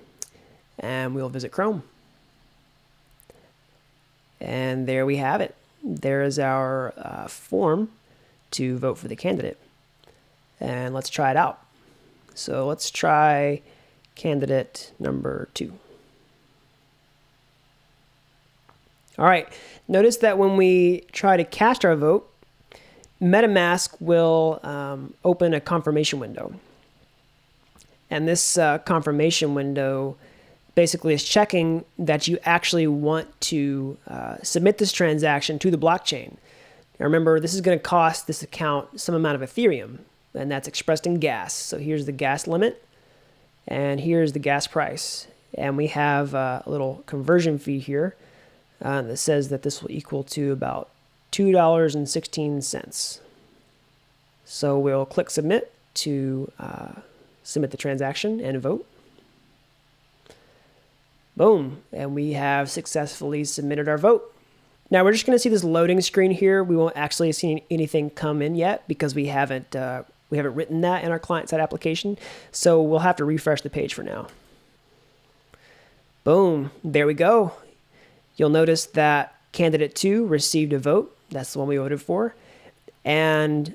And we'll visit Chrome. And there we have it. There is our form to vote for the candidate. And let's try it out. So let's try candidate number 2. All right, notice that when we try to cast our vote, MetaMask will open a confirmation window. And this confirmation window basically is checking that you actually want to submit this transaction to the blockchain. Now remember, this is going to cost this account some amount of Ethereum, and that's expressed in gas. So here's the gas limit, and here's the gas price. And we have a little conversion fee here that says that this will equal to about $2.16. So we'll click submit to submit the transaction and vote. Boom, and we have successfully submitted our vote. Now we're just going to see this loading screen here. We won't actually see anything come in yet because we haven't written that in our client-side application. So we'll have to refresh the page for now. Boom, there we go. You'll notice that candidate 2 received a vote. That's the one we voted for. And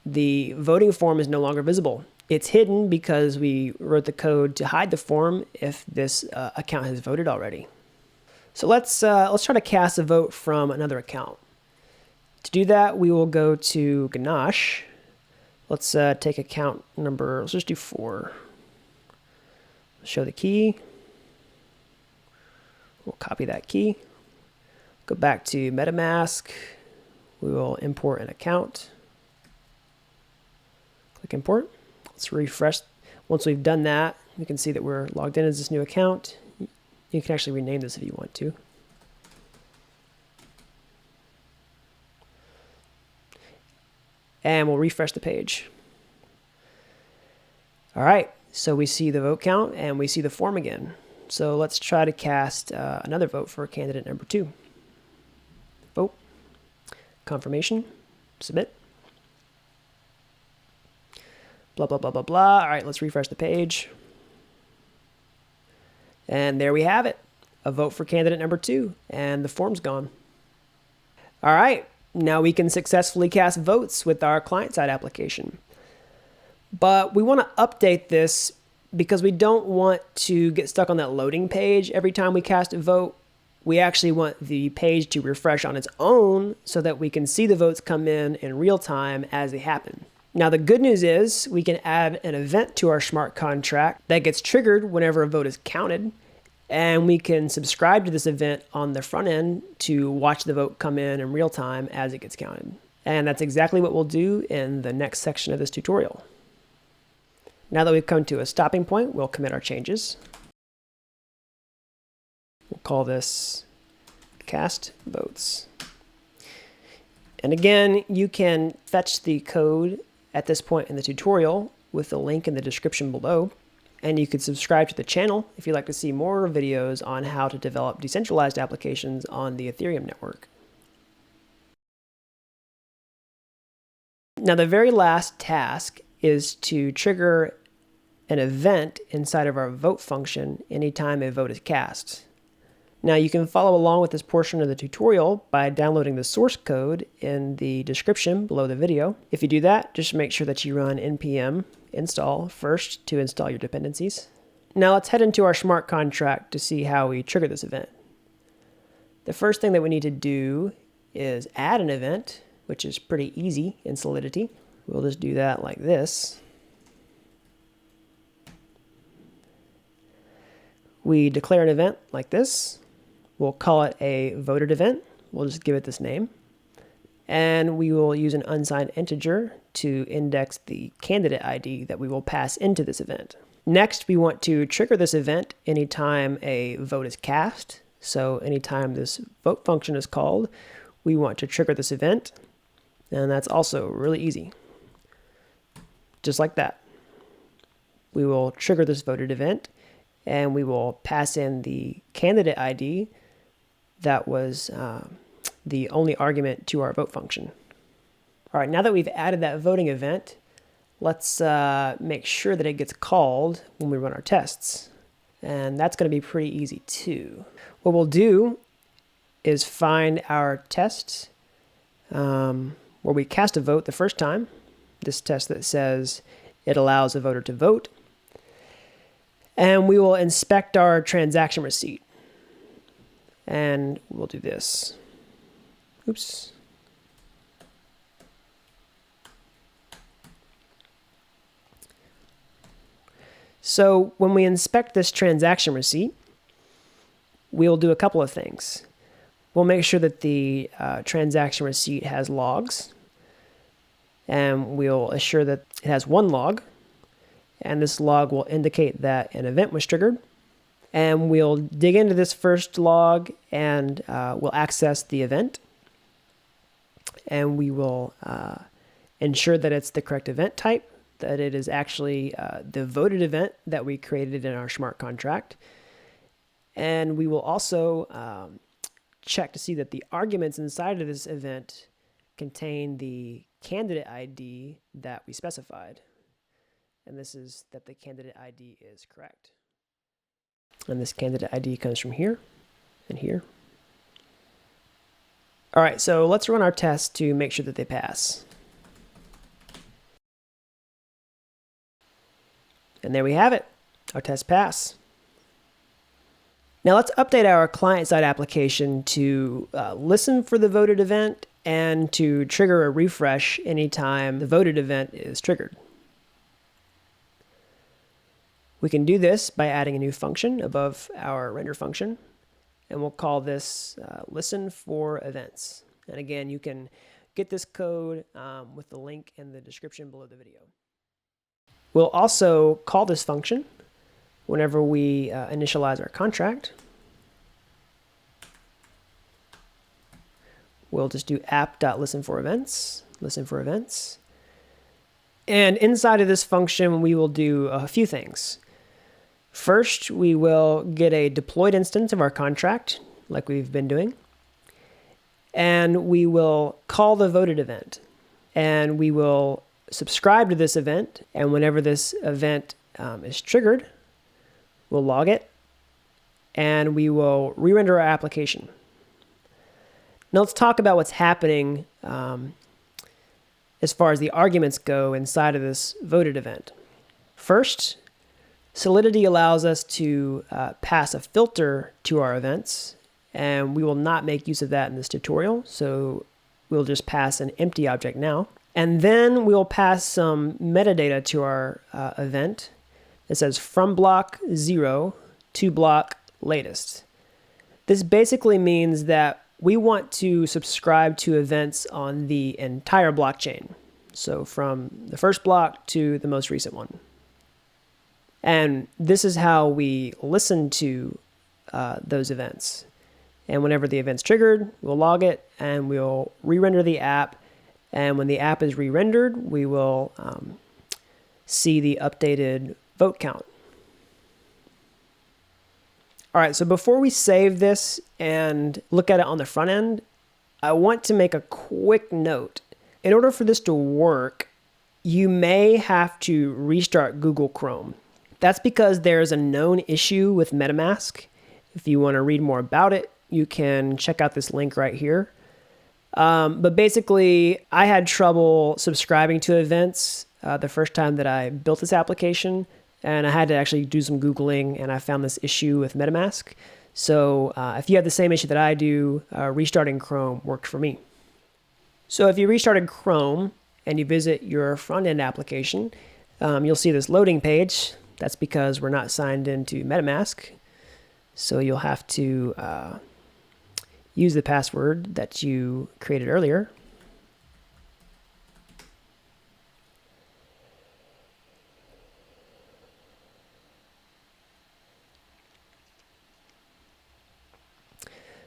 the voting form is no longer visible. It's hidden because we wrote the code to hide the form if this account has voted already. So let's try to cast a vote from another account. To do that, we will go to Ganache. Let's take account number, let's just do 4. Show the key. We'll copy that key. Go back to MetaMask. We will import an account. Click import. Let's refresh. Once we've done that, we can see that we're logged in as this new account. You can actually rename this if you want to. And we'll refresh the page. All right, so we see the vote count and we see the form again. So let's try to cast another vote for candidate number 2. Vote, confirmation, submit. Blah, blah, blah, blah, blah. All right, let's refresh the page. And there we have it, a vote for candidate number 2, and the form's gone. All right, now we can successfully cast votes with our client-side application. But we want to update this because we don't want to get stuck on that loading page every time we cast a vote. We actually want the page to refresh on its own so that we can see the votes come in real time as they happen. Now, the good news is we can add an event to our smart contract that gets triggered whenever a vote is counted, and we can subscribe to this event on the front end to watch the vote come in real time as it gets counted. And that's exactly what we'll do in the next section of this tutorial. Now that we've come to a stopping point, we'll commit our changes. We'll call this cast votes. And again, you can fetch the code at this point in the tutorial with the link in the description below. And you could subscribe to the channel if you'd like to see more videos on how to develop decentralized applications on the Ethereum network. Now, the very last task is to trigger an event inside of our vote function anytime a vote is cast. Now, you can follow along with this portion of the tutorial by downloading the source code in the description below the video. If you do that, just make sure that you run npm install first to install your dependencies. Now let's head into our smart contract to see how we trigger this event. The first thing that we need to do is add an event, which is pretty easy in Solidity. We'll just do that like this. We declare an event like this. We'll call it a voted event. We'll just give it this name. And we will use an unsigned integer to index the candidate ID that we will pass into this event. Next, we want to trigger this event anytime a vote is cast. So anytime this vote function is called, we want to trigger this event. And that's also really easy. Just like that. We will trigger this voted event, and we will pass in the candidate ID that was the only argument to our vote function. All right, now that we've added that voting event, Let's make sure that it gets called when we run our tests. And that's going to be pretty easy too. What we'll do is find our test where we cast a vote the first time. This test that says it allows a voter to vote. And we will inspect our transaction receipt. And we'll do this. Oops. So when we inspect this transaction receipt, we'll do a couple of things. We'll make sure that the transaction receipt has logs, and we'll assure that it has one log, and this log will indicate that an event was triggered. And we'll dig into this first log, and we'll access the event, and we will ensure that it's the correct event type, that it is actually the voted event that we created in our smart contract. And we will also check to see that the arguments inside of this event contain the candidate ID that we specified. And this is that the candidate ID is correct. And this candidate ID comes from here and here. All right, so let's run our test to make sure that they pass. And there we have it, our test pass. Now let's update our client-side application to listen for the voted event and to trigger a refresh anytime the voted event is triggered. We can do this by adding a new function above our render function, and we'll call this listen for events. And again, you can get this code with the link in the description below the video. We'll also call this function whenever we initialize our contract. We'll just do app.listenForEvents, listen for events. And inside of this function, we will do a few things. First, we will get a deployed instance of our contract, like we've been doing. And we will call the voted event. And we will subscribe to this event, and whenever this event is triggered, we'll log it, and we will re-render our application. Now let's talk about what's happening as far as the arguments go inside of this voted event. First, Solidity allows us to pass a filter to our events, and we will not make use of that in this tutorial, so we'll just pass an empty object now. And then we'll pass some metadata to our event. It says from block 0 to block latest. This basically means that we want to subscribe to events on the entire blockchain. So from the first block to the most recent one. And this is how we listen to those events. And whenever the event's triggered, we'll log it and we'll re-render the app. And when the app is re-rendered, we will see the updated vote count. All right, so before we save this and look at it on the front end, I want to make a quick note. In order for this to work, you may have to restart Google Chrome. That's because there's a known issue with MetaMask. If you want to read more about it, you can check out this link right here. But basically, I had trouble subscribing to events the first time that I built this application, and I had to actually do some Googling, and I found this issue with MetaMask. So if you have the same issue that I do, restarting Chrome worked for me. So if you restarted Chrome and you visit your front-end application, you'll see this loading page. That's because we're not signed into MetaMask. So you'll have to use the password that you created earlier.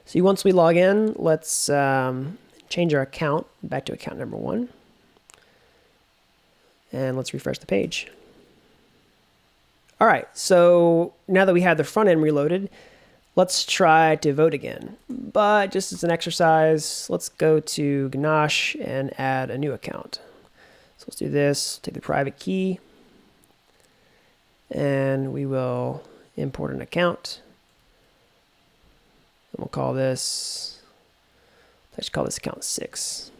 So once we log in, let's change our account back to account number 1. And let's refresh the page. All right, so now that we have the front end reloaded, let's try to vote again. But just as an exercise, let's go to Ganache and add a new account. So let's do this, take the private key, and we will import an account. And we'll call this, let's call this account 6.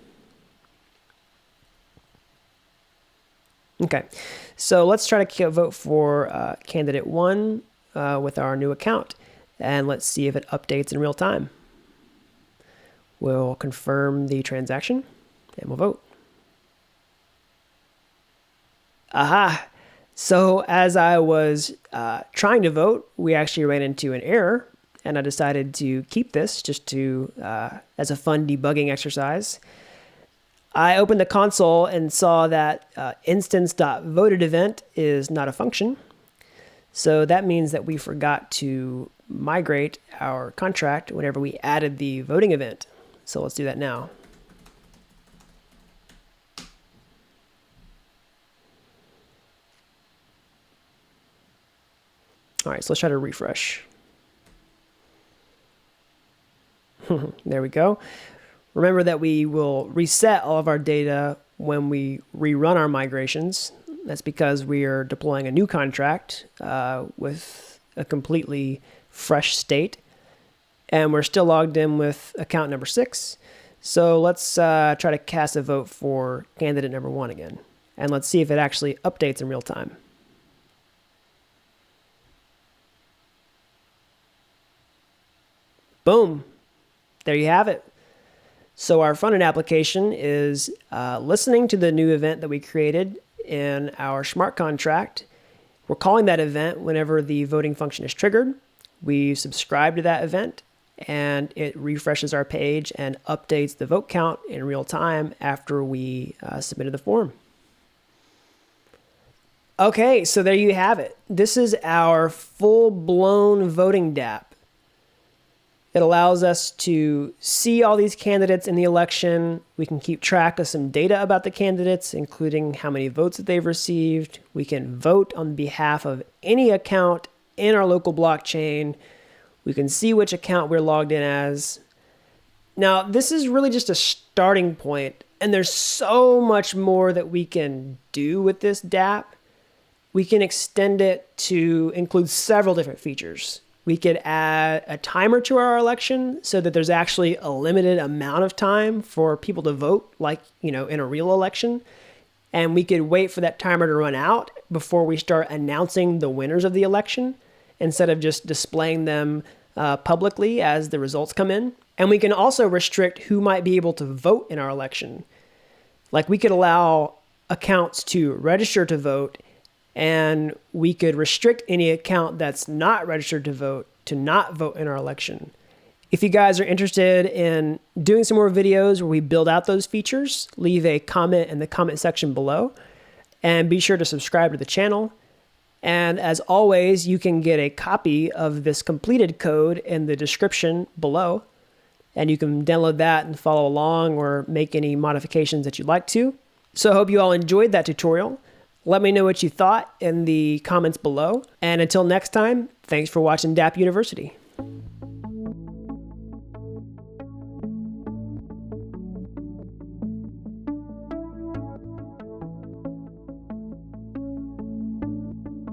Okay, so let's try to vote for candidate 1 with our new account, and let's see if it updates in real time. We'll confirm the transaction, and we'll vote. Aha! So as I was trying to vote, we actually ran into an error, and I decided to keep this just to as a fun debugging exercise. I opened the console and saw that instance.votedEvent is not a function. So that means that we forgot to migrate our contract whenever we added the voting event. So let's do that now. All right, so let's try to refresh. There we go. Remember that we will reset all of our data when we rerun our migrations. That's because we are deploying a new contract with a completely fresh state. And we're still logged in with account number 6. So let's try to cast a vote for candidate number 1 again. And let's see if it actually updates in real time. Boom. There you have it. So our front-end application is listening to the new event that we created in our smart contract. We're calling that event whenever the voting function is triggered. We subscribe to that event, and it refreshes our page and updates the vote count in real time after we submitted the form. Okay, so there you have it. This is our full-blown voting DApp. It allows us to see all these candidates in the election. We can keep track of some data about the candidates, including how many votes that they've received. We can vote on behalf of any account in our local blockchain. We can see which account we're logged in as. Now, this is really just a starting point, and there's so much more that we can do with this DApp. We can extend it to include several different features. We could add a timer to our election so that there's actually a limited amount of time for people to vote, like, in a real election. And we could wait for that timer to run out before we start announcing the winners of the election, instead of just displaying them publicly as the results come in. And we can also restrict who might be able to vote in our election. Like, we could allow accounts to register to vote, and we could restrict any account that's not registered to vote to not vote in our election. If you guys are interested in doing some more videos where we build out those features, leave a comment in the comment section below, and be sure to subscribe to the channel. And as always, you can get a copy of this completed code in the description below, and you can download that and follow along or make any modifications that you'd like to. So I hope you all enjoyed that tutorial. Let me know what you thought in the comments below. And until next time, thanks for watching Dapp University.